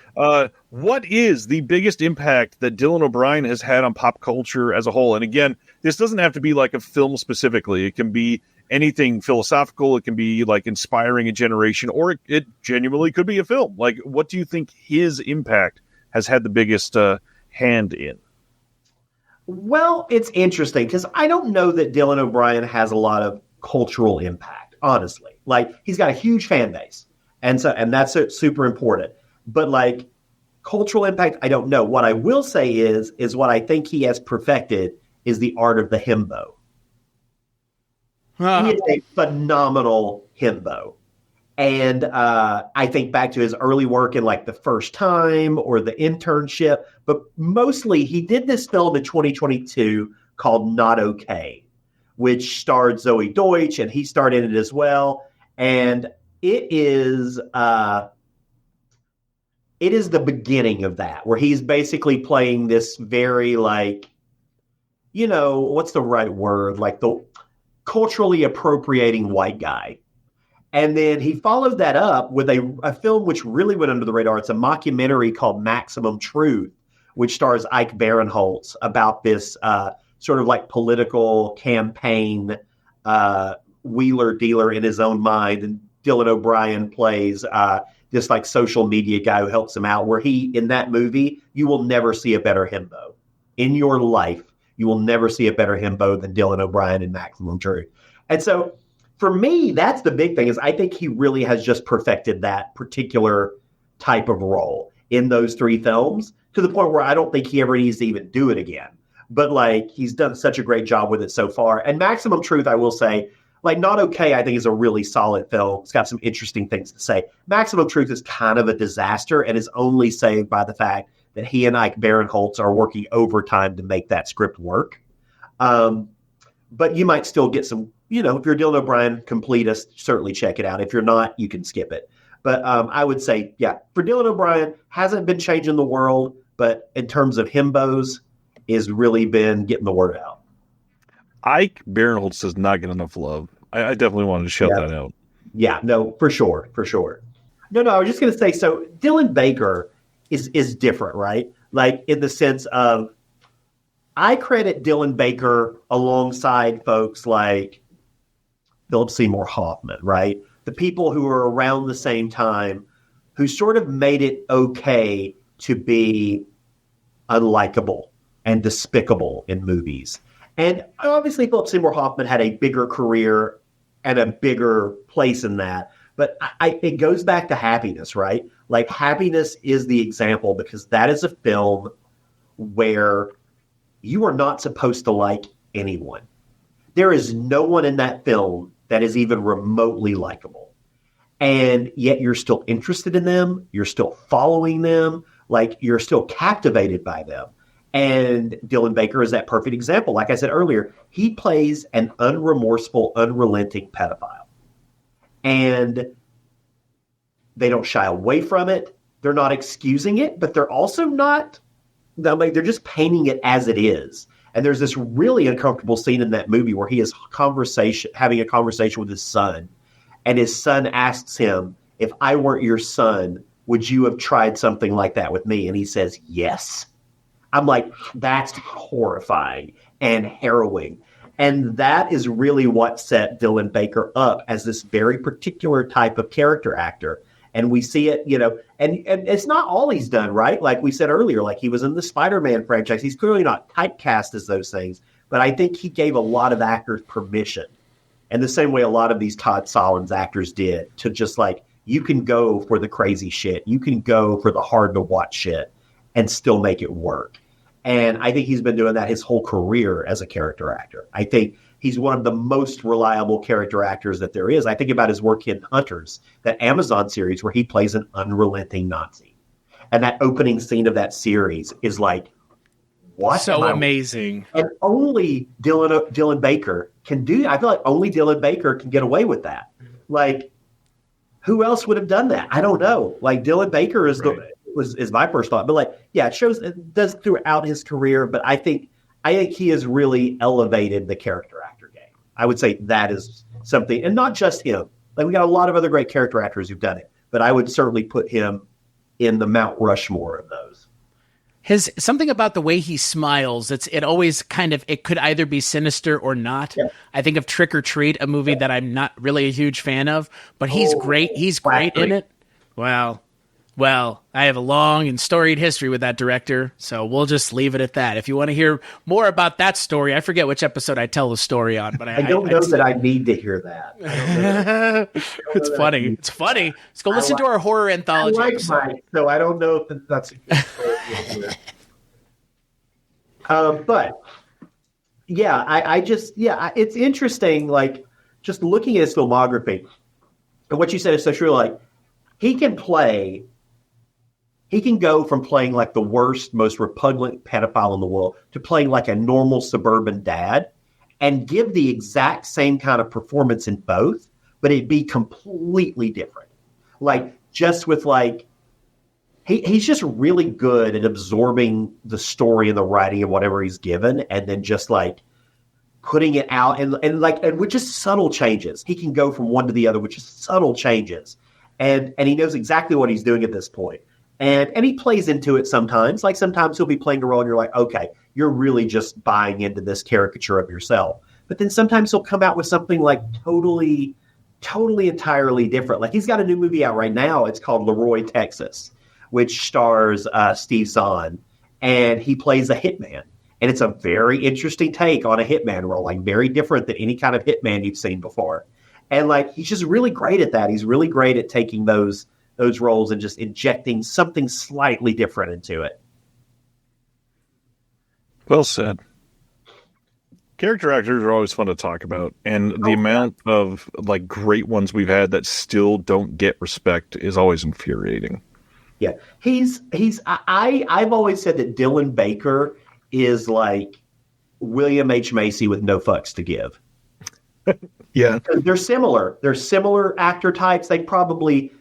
What is the biggest impact that Dylan O'Brien has had on pop culture as a whole? And again, this doesn't have to be like a film specifically. It can be anything philosophical. It can be like inspiring a generation, or it genuinely could be a film. Like, what do you think his impact has had the biggest hand in? Well, it's interesting because I don't know that Dylan O'Brien has a lot of cultural impact, honestly. Like, he's got a huge fan base, and that's super important. But like cultural impact, I don't know. What I will say is what I think he has perfected is the art of the himbo. He is a phenomenal himbo. And I think back to his early work in like The First Time or The Internship, but mostly he did this film in 2022 called Not Okay, which starred Zoe Deutsch, and he starred in it as well. And it is the beginning of that, where he's basically playing this very like, what's the right word? Like the culturally appropriating white guy. And then he followed that up with a film which really went under the radar. It's a mockumentary called Maximum Truth, which stars Ike Barinholtz about this sort of like political campaign wheeler dealer in his own mind. And Dylan O'Brien plays this like social media guy who helps him out, where in that movie, you will never see a better himbo. In your life, you will never see a better himbo than Dylan O'Brien in Maximum Truth. And so for me, that's the big thing, is I think he really has just perfected that particular type of role in those three films to the point where I don't think he ever needs to even do it again. But like, he's done such a great job with it so far. And Maximum Truth, I will say, like, Not Okay, I think is a really solid film. It's got some interesting things to say. Maximum Truth is kind of a disaster and is only saved by the fact that he and Ike Barinholtz are working overtime to make that script work. But you might still get some if you're a Dylan O'Brien completist, certainly check it out. If you're not, you can skip it. But I would say, yeah, for Dylan O'Brien, hasn't been changing the world, but in terms of himbos, has really been getting the word out. Ike Barinholtz does not get enough love. I definitely wanted to shout that out. Yeah, no, for sure. No, I was just going to say, so Dylan Baker is different, right? Like in the sense of, I credit Dylan Baker alongside folks like Philip Seymour Hoffman, right? The people who were around the same time who sort of made it okay to be unlikable and despicable in movies. And obviously Philip Seymour Hoffman had a bigger career and a bigger place in that. But it goes back to Happiness, right? Like Happiness is the example because that is a film where you are not supposed to like anyone. There is no one in that film that is even remotely likable. And yet you're still interested in them. You're still following them. Like you're still captivated by them. And Dylan Baker is that perfect example. Like I said earlier, he plays an unremorseful, unrelenting pedophile. And they don't shy away from it. They're not excusing it, but they're also not, they're just painting it as it is. And there's this really uncomfortable scene in that movie where he is having a conversation with his son. And his son asks him, if I weren't your son, would you have tried something like that with me? And he says, yes. I'm like, that's horrifying and harrowing. And that is really what set Dylan Baker up as this very particular type of character actor. And we see it, and it's not all he's done, right? Like we said earlier, like he was in the Spider-Man franchise. He's clearly not typecast as those things, but I think he gave a lot of actors permission. And the same way a lot of these Todd Solondz actors did to just like, you can go for the crazy shit. You can go for the hard to watch shit and still make it work. And I think he's been doing that his whole career as a character actor. I think he's one of the most reliable character actors that there is. I think about his work in Hunters, that Amazon series where he plays an unrelenting Nazi. And that opening scene of that series is like, what? So amazing. And only Dylan Baker can do that. I feel like only Dylan Baker can get away with that. Like, who else would have done that? I don't know. Like, Dylan Baker is is my first thought. But like, yeah, it does throughout his career, but I think he has really elevated the character actor game. I would say that is something, and not just him. Like we got a lot of other great character actors who've done it, but I would certainly put him in the Mount Rushmore of those. Something about the way he smiles, it always it could either be sinister or not. Yeah. I think of Trick or Treat, a movie that I'm not really a huge fan of, but he's great. He's great in it. Well, I have a long and storied history with that director, so we'll just leave it at that. If you want to hear more about that story, I forget which episode I tell the story on, but I don't know that I need to hear that. It's funny. It's funny. Let's go listen to our horror anthology. I like Mike, so I don't know if that's a good story. But yeah, it's interesting. Like just looking at his filmography, and what you said is so true. Like he can go from playing like the worst, most repugnant pedophile in the world to playing like a normal suburban dad and give the exact same kind of performance in both, but it'd be completely different. Like just with like, he's just really good at absorbing the story and the writing of whatever he's given and then just like putting it out and with just subtle changes. He can go from one to the other with just subtle changes. And he knows exactly what he's doing at this point. And he plays into it sometimes. Like sometimes he'll be playing a role and you're like, okay, you're really just buying into this caricature of yourself. But then sometimes he'll come out with something like totally entirely different. Like he's got a new movie out right now. It's called Leroy, Texas, which stars Steve Zahn. And he plays a hitman. And it's a very interesting take on a hitman role, like very different than any kind of hitman you've seen before. And like he's just really great at that. He's really great at taking those roles and just injecting something slightly different into it. Well said. Character actors are always fun to talk about, and the amount of like great ones we've had that still don't get respect is always infuriating. Yeah, I've always said that Dylan Baker is like William H. Macy with no fucks to give. Yeah. They're similar. They're similar actor types. They probably,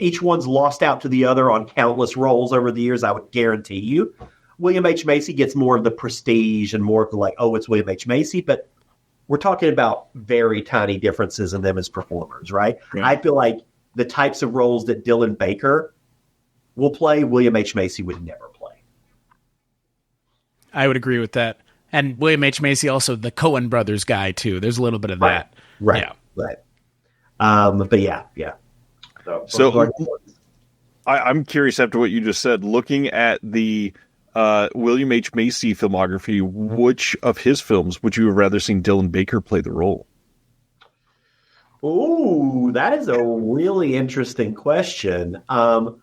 each one's lost out to the other on countless roles over the years, I would guarantee you. William H. Macy gets more of the prestige and more of the it's William H. Macy, but we're talking about very tiny differences in them as performers, right? Yeah. I feel like the types of roles that Dylan Baker will play, William H. Macy would never play. I would agree with that. And William H. Macy, also the Coen brothers guy, too. There's a little bit of that. Right. Yeah. Right. But yeah. So I'm curious after what you just said, looking at the William H. Macy filmography, which of his films would you have rather seen Dylan Baker play the role? Ooh, that is a really interesting question. Okay,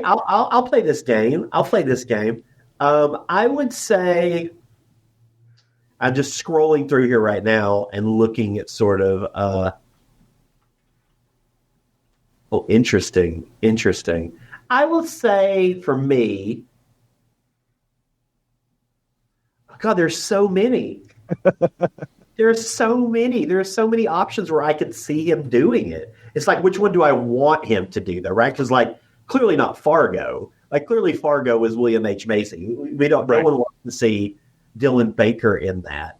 I'll play this game. I would say I'm just scrolling through here right now and looking at sort of interesting. I will say for me, God, there's so many. There's so many options where I could see him doing it. It's like, which one do I want him to do though, right? Because clearly not Fargo. Clearly Fargo is William H. Macy. We don't. Right. No one wants to see Dylan Baker in that.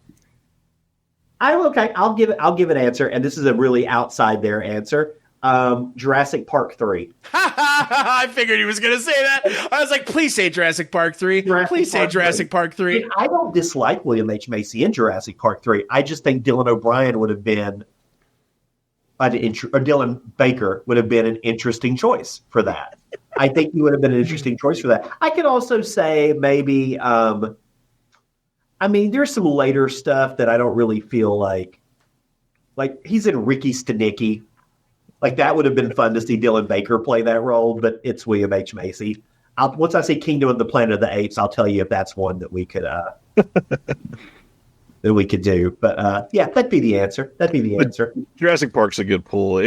I'll give an answer, and this is a really outside there answer. Jurassic Park 3. I figured he was going to say that. I was like, please say Jurassic Park 3. Please say Jurassic Park 3. I don't dislike William H. Macy in Jurassic Park 3. I just think Dylan O'Brien would have been, or Dylan Baker would have been an interesting choice for that. I think he would have been an interesting choice for that. I could also say maybe, there's some later stuff that I don't really feel like he's in Ricky Stenicki. That would have been fun to see Dylan Baker play that role, but it's William H. Macy. Once I see Kingdom of the Planet of the Apes, I'll tell you if that's one that we could do. But yeah, that'd be the answer. Jurassic Park's a good pull.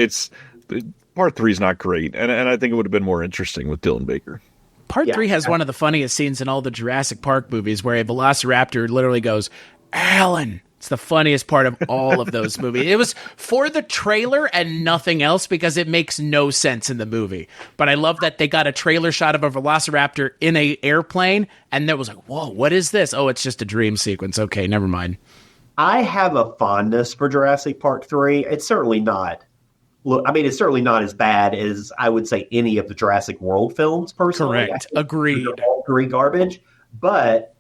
Part 3 is not great, and I think it would have been more interesting with Dylan Baker. Part 3 has one of the funniest scenes in all the Jurassic Park movies where a velociraptor literally goes, Alan. It's the funniest part of all of those movies. It was for the trailer and nothing else because it makes no sense in the movie. But I love that they got a trailer shot of a velociraptor in an airplane, and there was like, whoa, what is this? Oh, it's just a dream sequence. Okay, never mind. I have a fondness for Jurassic Park 3. It's certainly not. It's certainly not as bad as I would say any of the Jurassic World films, personally. Correct. Agreed. All three garbage. But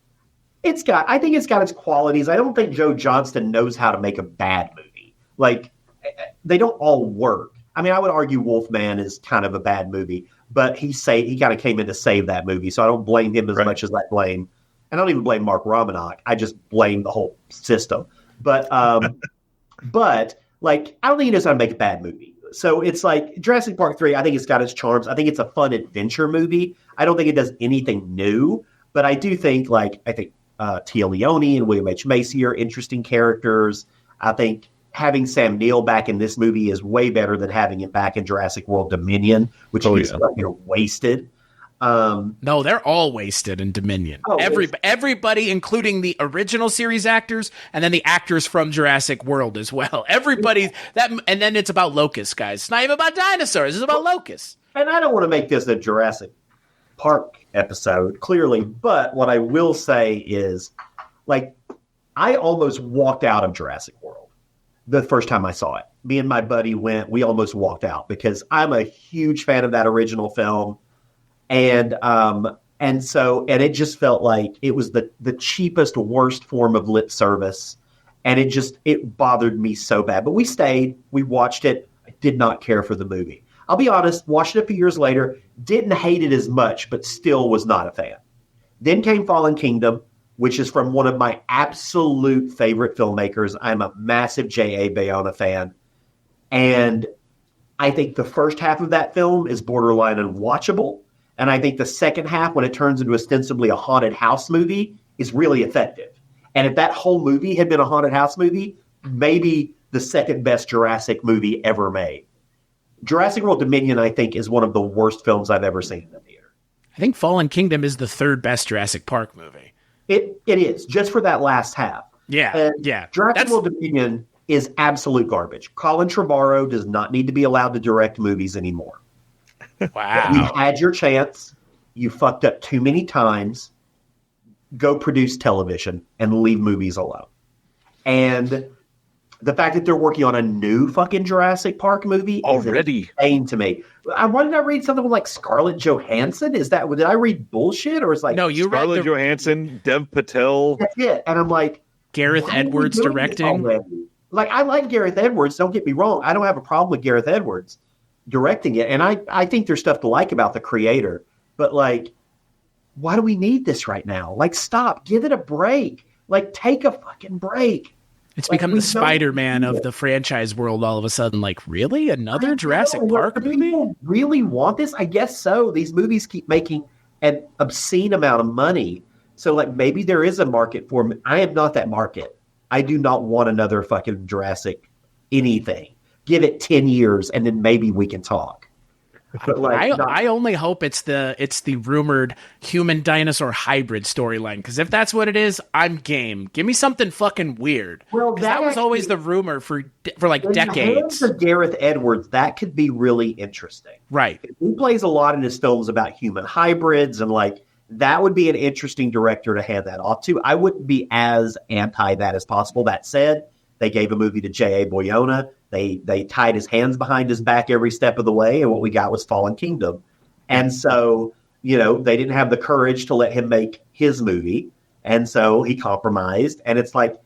I think it's got its qualities. I don't think Joe Johnston knows how to make a bad movie. They don't all work. I would argue Wolfman is kind of a bad movie, but he kind of came in to save that movie. So I don't blame him as much as I blame, and I don't even blame Mark Romanek. I just blame the whole system. But I don't think he knows how to make a bad movie. So it's like Jurassic Park 3, I think it's got its charms. I think it's a fun adventure movie. I don't think it does anything new, but I do think Tia Leone and William H. Macy are interesting characters. I think having Sam Neill back in this movie is way better than having him back in Jurassic World Dominion, which is wasted. No, they're all wasted in Dominion. Everybody, including the original series actors, and then the actors from Jurassic World as well. Everybody and then it's about locusts, guys. It's not even about dinosaurs. It's about locusts. And I don't want to make this a Jurassic Park episode, clearly, but what I will say is, I almost walked out of Jurassic World the first time I saw it. Me and my buddy we almost walked out because I'm a huge fan of that original film. And it just felt like it was the cheapest, worst form of lip service. And it bothered me so bad. But we stayed, we watched it. I did not care for the movie. I'll be honest, watched it a few years later, didn't hate it as much, but still was not a fan. Then came Fallen Kingdom, which is from one of my absolute favorite filmmakers. I'm a massive J.A. Bayona fan. And I think the first half of that film is borderline unwatchable. And I think the second half, when it turns into ostensibly a haunted house movie, is really effective. And if that whole movie had been a haunted house movie, maybe the second best Jurassic movie ever made. Jurassic World Dominion, I think, is one of the worst films I've ever seen in the theater. I think Fallen Kingdom is the third best Jurassic Park movie. It is, just for that last half. Yeah, And yeah. Jurassic World Dominion is absolute garbage. Colin Trevorrow does not need to be allowed to direct movies anymore. Wow. You had your chance. You fucked up too many times. Go produce television and leave movies alone. And the fact that they're working on a new fucking Jurassic Park movie already is insane to me. Why did I read something like Scarlett Johansson? Did I read bullshit, or is like No, you Scarlett read Johansson, Dev Patel. That's it. And I'm like, Gareth why are we Edwards doing this directing. already? Like, I like Gareth Edwards. Don't get me wrong. I don't have a problem with Gareth Edwards directing it, and I think there's stuff to like about the creator. But like, why do we need this right now? Like, stop. Give it a break. Like, take a fucking break. It's Like, become we the Spider-Man don't need of it. the franchise world all of a sudden. Like, really? Another Jurassic No, Park do movie? people really want this? I guess so. These movies keep making an obscene amount of money. So, like, maybe there is a market for them. I am not that market. I do not want another fucking Jurassic anything. Give it 10 years and then maybe we can talk. But like, I only hope it's the rumored human dinosaur hybrid storyline, because if that's what it is, I'm game. Give me something fucking weird. Well, 'Cause that was actually- always the rumor for like in the hands decades. of Gareth Edwards, that could be really interesting. Right. He plays a lot in his films about human hybrids, and like that would be an interesting director to hand that off to. I wouldn't be as anti that as possible. That said, they gave a movie to J.A. Boyona. They tied his hands behind his back every step of the way, and what we got was Fallen Kingdom. And so, you know, they didn't have the courage to let him make his movie, and so he compromised. And it's like,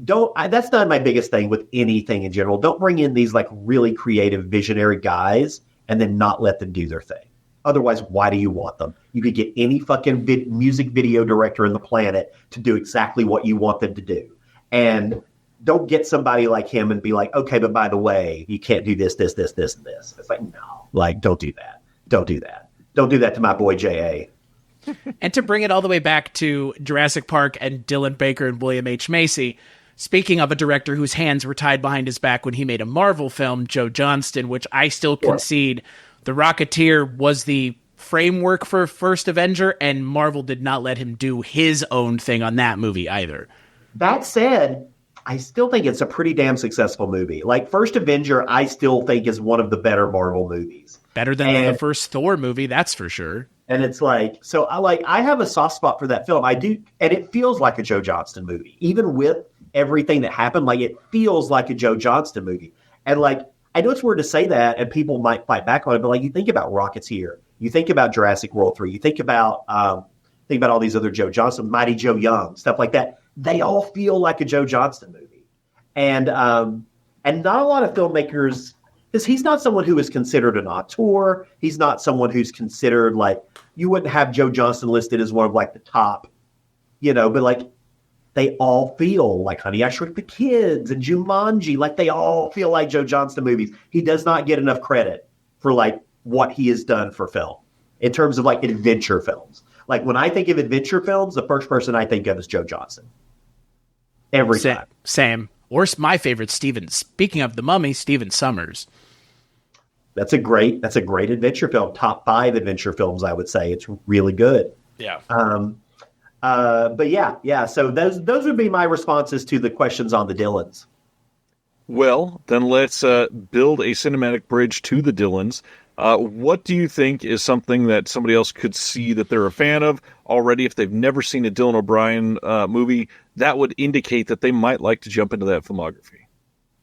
that's not my biggest thing with anything in general. Don't bring in these like really creative, visionary guys and then not let them do their thing. Otherwise, why do you want them? You could get any fucking music video director in the planet to do exactly what you want them to do. And don't get somebody like him and be like, okay, but by the way, you can't do this, this, this, this, and this. It's like, no, like, don't do that. Don't do that. Don't do that to my boy J.A. And to bring it all the way back to Jurassic Park and Dylan Baker and William H. Macy, speaking of a director whose hands were tied behind his back when he made a Marvel film, Joe Johnston, which I still concede The Rocketeer was the framework for First Avenger, and Marvel did not let him do his own thing on that movie either. That said, I still think it's a pretty damn successful movie. Like, First Avenger, I still think is one of the better Marvel movies. Better than the first Thor movie, that's for sure. And it's like, so I have a soft spot for that film. I do, and it feels like a Joe Johnston movie. Even with everything that happened, like, it feels like a Joe Johnston movie. And like, I know it's weird to say that, and people might fight back on it, but like, you think about Rocketeer, you think about Jurassic World 3, you think about all these other Joe Johnston, Mighty Joe Young, stuff like that. They all feel like a Joe Johnston movie. And not a lot of filmmakers, because he's not someone who is considered an auteur. He's not someone who's considered like, you wouldn't have Joe Johnston listed as one of like the top, but like they all feel like Honey, I Shrunk the Kids and Jumanji. Like they all feel like Joe Johnston movies. He does not get enough credit for like what he has done for film in terms of like adventure films. Like when I think of adventure films, the first person I think of is Joe Johnston. Every time. Same. Or my favorite, speaking of The Mummy, Stephen Sommers. That's a great adventure film. Top 5 adventure films, I would say. It's really good. Yeah. But yeah. So those would be my responses to the questions on the Dylans. Well, then let's build a cinematic bridge to the Dylans. What do you think is something that somebody else could see that they're a fan of already if they've never seen a Dylan O'Brien movie that would indicate that they might like to jump into that filmography?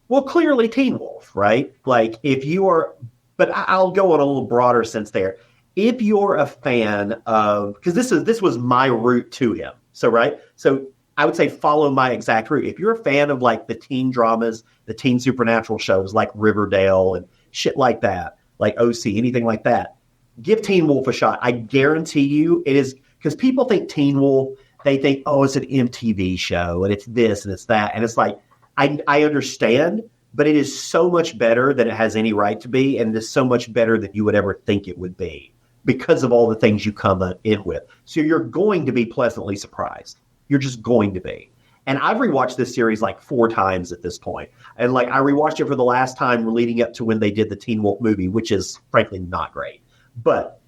Well, clearly Teen Wolf, right? Like if you are, but I'll go on a little broader sense there. If you're a fan of, because this was my route to him. So, right. So I would say follow my exact route. If you're a fan of like the teen dramas, the teen supernatural shows like Riverdale and shit like that, like OC, anything like that, give Teen Wolf a shot. I guarantee you it is, because people think Teen Wolf, they think, oh, it's an MTV show and it's this and it's that. And it's like, I understand, but it is so much better than it has any right to be. And it is so much better than you would ever think it would be because of all the things you come in with. So you're going to be pleasantly surprised. You're just going to be. And I've rewatched this series like 4 times at this point. And like I rewatched it for the last time leading up to when they did the Teen Wolf movie, which is frankly not great. But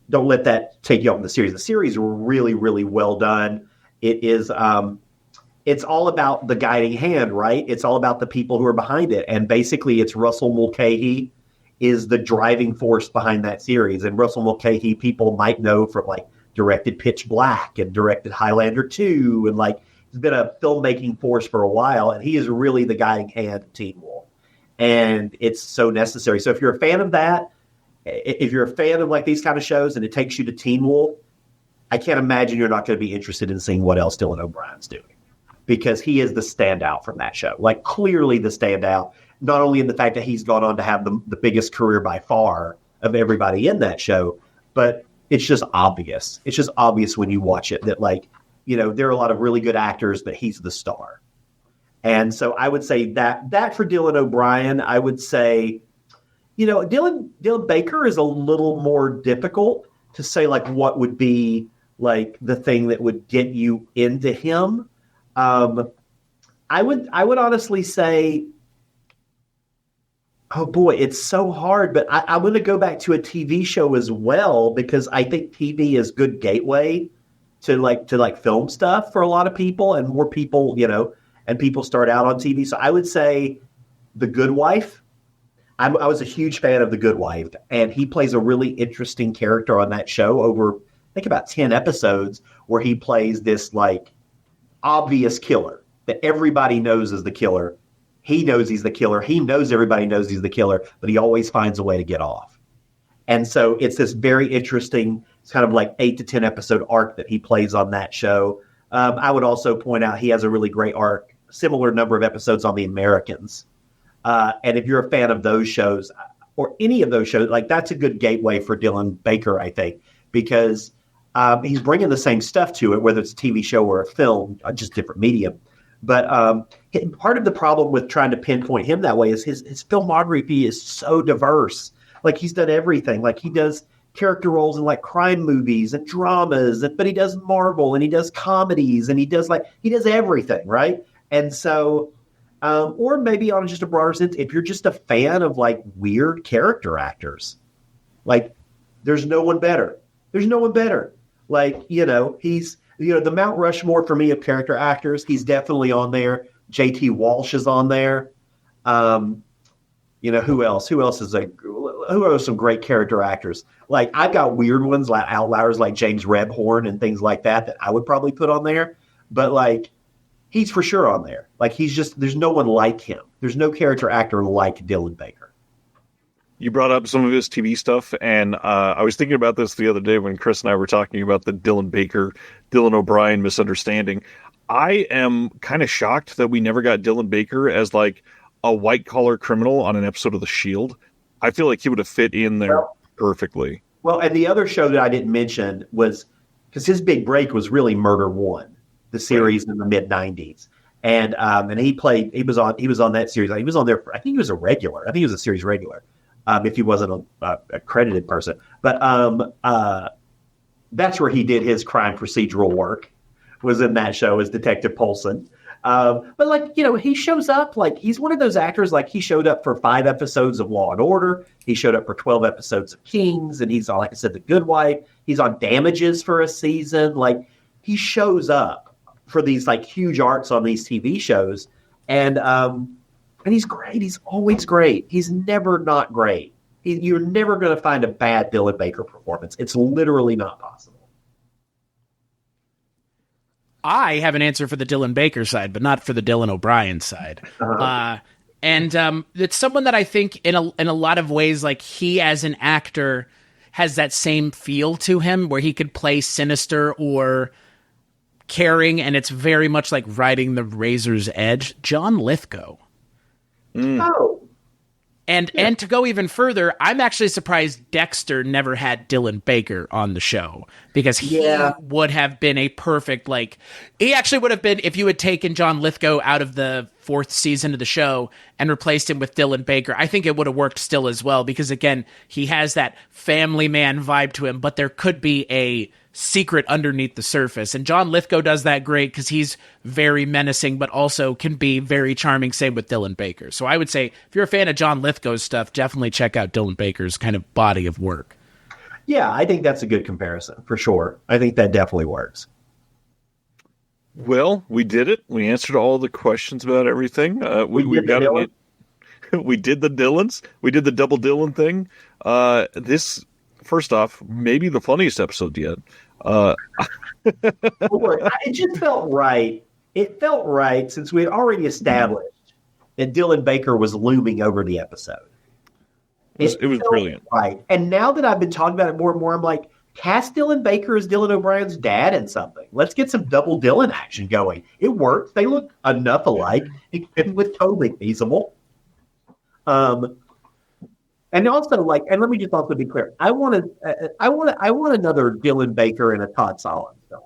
don't let that take you off the series. The series is really, really well done. It is it's all about the guiding hand, right? It's all about the people who are behind it. And basically, it's Russell Mulcahy is the driving force behind that series. And Russell Mulcahy, people might know from like directed Pitch Black and directed Highlander 2. And like, he's been a filmmaking force for a while. And he is really the guiding hand of Teen Wolf. And it's so necessary. So if you're a fan of that, if you're a fan of like these kind of shows and it takes you to Teen Wolf, I can't imagine you're not going to be interested in seeing what else Dylan O'Brien's doing. Because he is the standout from that show. Like, clearly the standout, not only in the fact that he's gone on to have the biggest career by far of everybody in that show, but it's just obvious. It's just obvious when you watch it that, like, you know, there are a lot of really good actors, but he's the star. And so I would say that for Dylan O'Brien, I would say, you know, Dylan Baker is a little more difficult to say, like, what would be, like, the thing that would get you into him. I would honestly say, oh boy, it's so hard, but I'm going to go back to a TV show as well, because I think TV is good gateway to film stuff for a lot of people, and more people, you know, and people start out on TV. So I would say The Good Wife. I was a huge fan of The Good Wife, and he plays a really interesting character on that show over, I think, about 10 episodes, where he plays this like obvious killer that everybody knows is the killer. He knows he's the killer. He knows everybody knows he's the killer, but he always finds a way to get off. And so it's this very interesting, it's kind of like 8 to 10 episode arc that he plays on that show. I would also point out he has a really great arc, similar number of episodes on The Americans. And if you're a fan of those shows or any of those shows, like, that's a good gateway for Dylan Baker, I think, because he's bringing the same stuff to it, whether it's a TV show or a film, just different medium. But part of the problem with trying to pinpoint him that way is his filmography is so diverse. Like, he's done everything. Like, he does character roles in like crime movies and dramas, but he does Marvel and he does comedies and he does everything, right? And so, or maybe on just a broader sense, if you're just a fan of like weird character actors, like, there's no one better. There's no one better. Like, you know, he's, you know, the Mount Rushmore for me of character actors, he's definitely on there. J.T. Walsh is on there. You know, who else? Who are some great character actors? Like, I've got weird ones, like outliers like James Rebhorn and things like that I would probably put on there. But, like, he's for sure on there. Like, he's just, there's no one like him. There's no character actor like Dylan Baker. You brought up some of his TV stuff, and I was thinking about this the other day when Chris and I were talking about the Dylan O'Brien misunderstanding. I am kind of shocked that we never got Dylan Baker as like a white-collar criminal on an episode of The Shield. I feel like he would have fit in there perfectly. Well, and the other show that I didn't mention was, because his big break was really Murder One, the series in the mid-90s. And he was on that series. He was on there, I think he was a regular. I think he was a series regular. If he wasn't a credited person. But that's where he did his crime procedural work, was in that show as Detective Polson. But, like, you know, he shows up, like, he's one of those actors, like, he showed up for 5 episodes of Law and Order. He showed up for 12 episodes of Kings, and he's on, like I said, The Good Wife. He's on Damages for a season. Like, he shows up for these, like, huge arcs on these TV shows. And he's great. He's always great. He's never not great. You're never going to find a bad Dylan Baker performance. It's literally not possible. I have an answer for the Dylan Baker side, but not for the Dylan O'Brien side. And it's someone that I think in a lot of ways, like, he as an actor has that same feel to him where he could play sinister or caring, and it's very much like riding the razor's edge. John Lithgow. Oh. And to go even further, I'm actually surprised Dexter never had Dylan Baker on the show, because he would have been a perfect, like, he actually would have been, if you had taken John Lithgow out of the 4th season of the show and replaced him with Dylan Baker, I think it would have worked still as well, because, again, he has that family man vibe to him, but there could be a secret underneath the surface. And John Lithgow does that great because he's very menacing, but also can be very charming. Same with Dylan Baker. So I would say, if you're a fan of John Lithgow's stuff, definitely check out Dylan Baker's kind of body of work. Yeah, I think that's a good comparison for sure. I think that definitely works. Well, we did it. We answered all the questions about everything. We've got it. We did the Dylans. We did the double Dylan thing. This, first off, maybe the funniest episode yet. It just felt right. It felt right since we had already established that Dylan Baker was looming over the episode. It was brilliant. Right. And now that I've been talking about it more and more, I'm like, cast Dylan Baker as Dylan O'Brien's dad in something. Let's get some double Dylan action going. It works. They look enough alike. It was totally feasible. And also, like, and let me just also be clear. I want another Dylan Baker and a Todd Solondz film.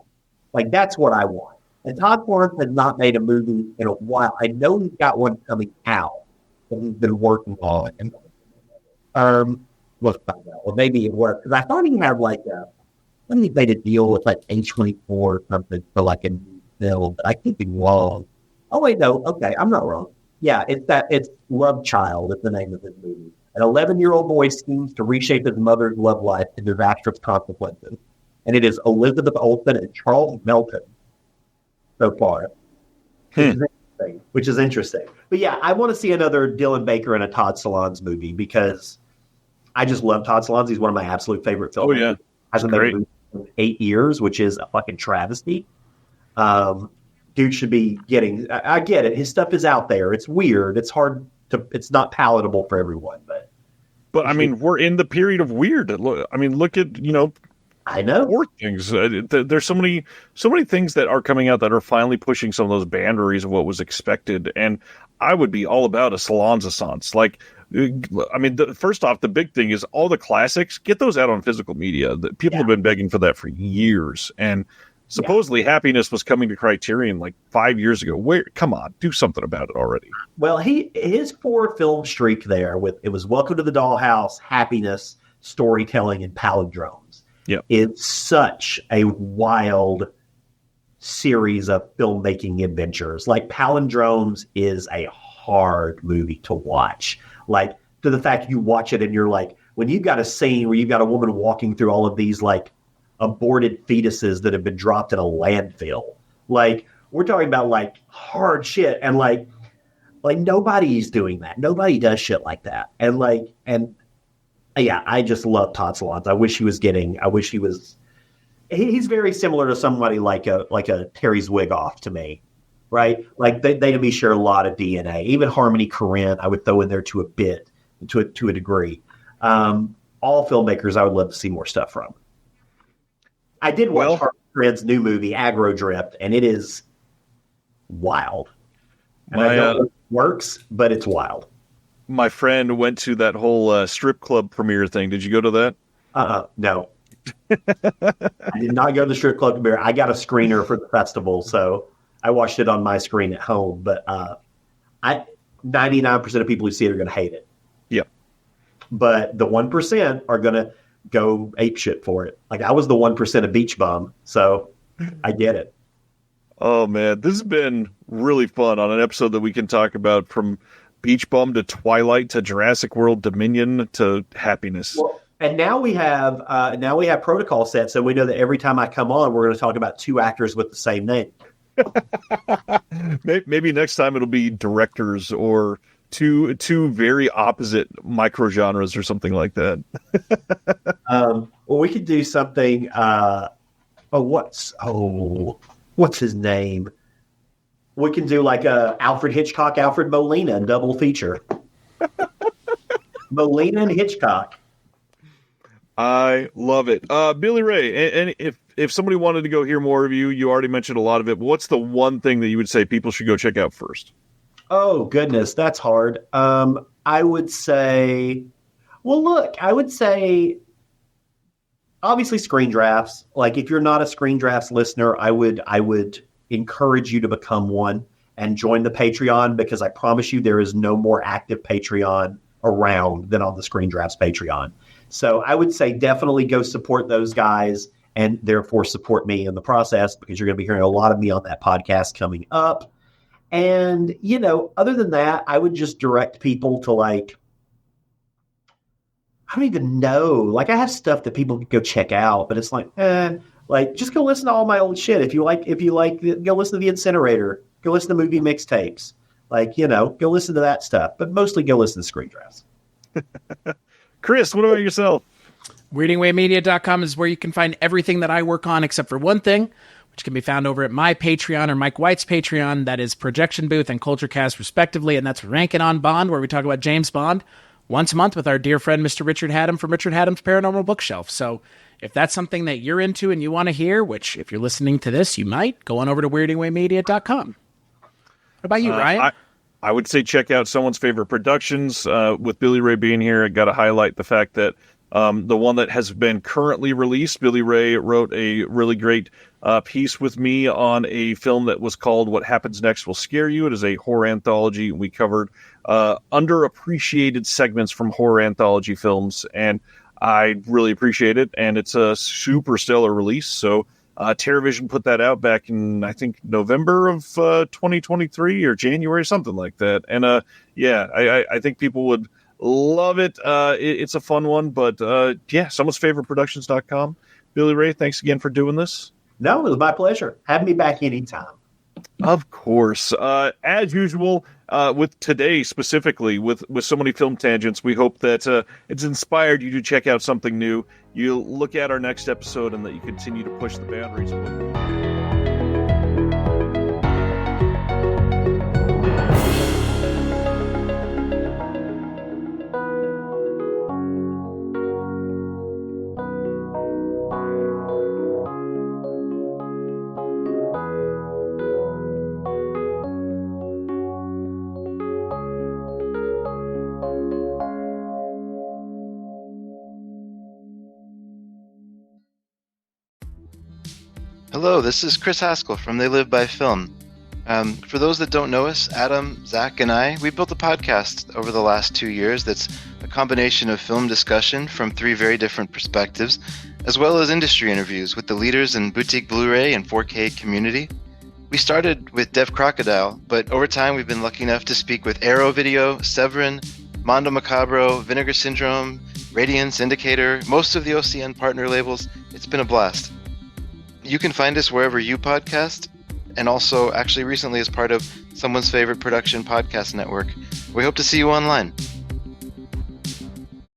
Like, that's what I want. And Todd Solondz has not made a movie in a while. I know he's got one coming out that he's been working on. Let's find out. Well, maybe it worked because I thought he had he made a deal with like H24 or something for like a new film, but I could be wrong. Oh wait, no, okay, I'm not wrong. Yeah, it's Love Child is the name of this movie. An 11-year-old boy schemes to reshape his mother's love life to disastrous consequences, and it is Elizabeth Olsen and Charles Melton so far, which is interesting. But yeah, I want to see another Dylan Baker and a Todd Solondz movie because I just love Todd Solondz. He's one of my absolute favorite films. Oh yeah, hasn't made a movie in 8 years, which is a fucking travesty. Dude should be getting. I get it. His stuff is out there. It's weird. It's hard to. It's not palatable for everyone. But I mean, we're in the period of weird. I mean, look at I know more things. There's so many things that are coming out that are finally pushing some of those boundaries of what was expected. And I would be all about a Solondz-assance. Like, I mean, first off, the big thing is all the classics. Get those out on physical media. People have been begging for that for years. And supposedly Happiness was coming to Criterion like 5 years ago. Come on, do something about it already. Well, his 4-film streak there it was Welcome to the Dollhouse, Happiness, Storytelling, and Palindromes. Yeah, it's such a wild series of filmmaking adventures. Like Palindromes is a hard movie to watch. Like to the fact you watch it and you're like, when you've got a scene where you've got a woman walking through all of these like aborted fetuses that have been dropped in a landfill. Like we're talking about like hard shit and like nobody's doing that. Nobody does shit like that. And yeah, I just love Todd Solondz. I wish he was he's very similar to somebody like a Terry Zwigoff to me. Right? Like they to me share a lot of DNA. Even Harmony Korine, I would throw in there to a degree. All filmmakers I would love to see more stuff from. I did watch Harmony Korine's new movie, Aggro Drift, and it is wild. And I know it works, but it's wild. My friend went to that whole strip club premiere thing. Did you go to that? No. I did not go to the strip club premiere. I got a screener for the festival, so I watched it on my screen at home. But 99% of people who see it are going to hate it. Yep. But the 1% are going to go ape shit for it. Like I was the 1% of Beach Bum, so I get it. Oh man, this has been really fun on an episode that we can talk about from Beach Bum to Twilight to Jurassic World Dominion to Happiness. Well, and now we have protocol set, so we know that every time I come on, we're going to talk about two actors with the same name. Maybe next time it'll be directors or two very opposite microgenres or something like that. Well, we could do something. What's his name? We can do like a Alfred Hitchcock, Alfred Molina double feature. Molina and Hitchcock. I love it. Billy Ray, and if somebody wanted to go hear more of you, you already mentioned a lot of it, but what's the one thing that you would say people should go check out first? Oh, goodness, that's hard. I would say, obviously Screen Drafts. Like, if you're not a Screen Drafts listener, I would encourage you to become one and join the Patreon, because I promise you there is no more active Patreon around than on the Screen Drafts Patreon. So I would say definitely go support those guys and therefore support me in the process, because you're going to be hearing a lot of me on that podcast coming up. And, other than that, I would just direct people to I don't even know. Like, I have stuff that people can go check out, but it's like, Like, just go listen to all my old shit. If you like, go listen to the Incinerator. Go listen to movie mixtapes. Like, go listen to that stuff. But mostly go listen to Screen Drafts. Chris, what about yourself? WeirdingWayMedia.com is where you can find everything that I work on except for one thing, which can be found over at my Patreon or Mike White's Patreon. That is Projection Booth and Culturecast, respectively, and that's Rankin' on Bond, where we talk about James Bond once a month with our dear friend Mr. Richard Haddam from Richard Haddam's Paranormal Bookshelf. So if that's something that you're into and you want to hear, which if you're listening to this, you might, go on over to WeirdingWayMedia.com. What about you, Ryan? I would say check out Someone's Favorite Productions. With Billy Ray being here, I got to highlight the fact that the one that has been currently released, Billy Ray wrote a really great piece with me on a film that was called What Happens Next Will Scare You. It is a horror anthology. We covered underappreciated segments from horror anthology films, and I really appreciate it, and it's a super stellar release. So TerraVision put that out back in, I think, November of 2023 or January, something like that. And I think people would love it. It's a fun one, but someone's favorite productions.com. Billy Ray, thanks again for doing this. No, it was my pleasure. Have me back anytime. Of course. As usual, with today specifically, with so many film tangents, we hope that it's inspired you to check out something new. You look at our next episode and that you continue to push the boundaries. Hello, this is Chris Haskell from They Live by Film. For those that don't know us, Adam, Zach, and we built a podcast over the last 2 years that's a combination of film discussion from 3 very different perspectives, as well as industry interviews with the leaders in boutique Blu-ray and 4K community. We started with Dev Crocodile, but over time we've been lucky enough to speak with Arrow Video, Severin, Mondo Macabro, Vinegar Syndrome, Radiance, Indicator, most of the OCN partner labels. It's been a blast. You can find us wherever you podcast, and also actually recently as part of Someone's Favorite Production Podcast Network. We hope to see you online.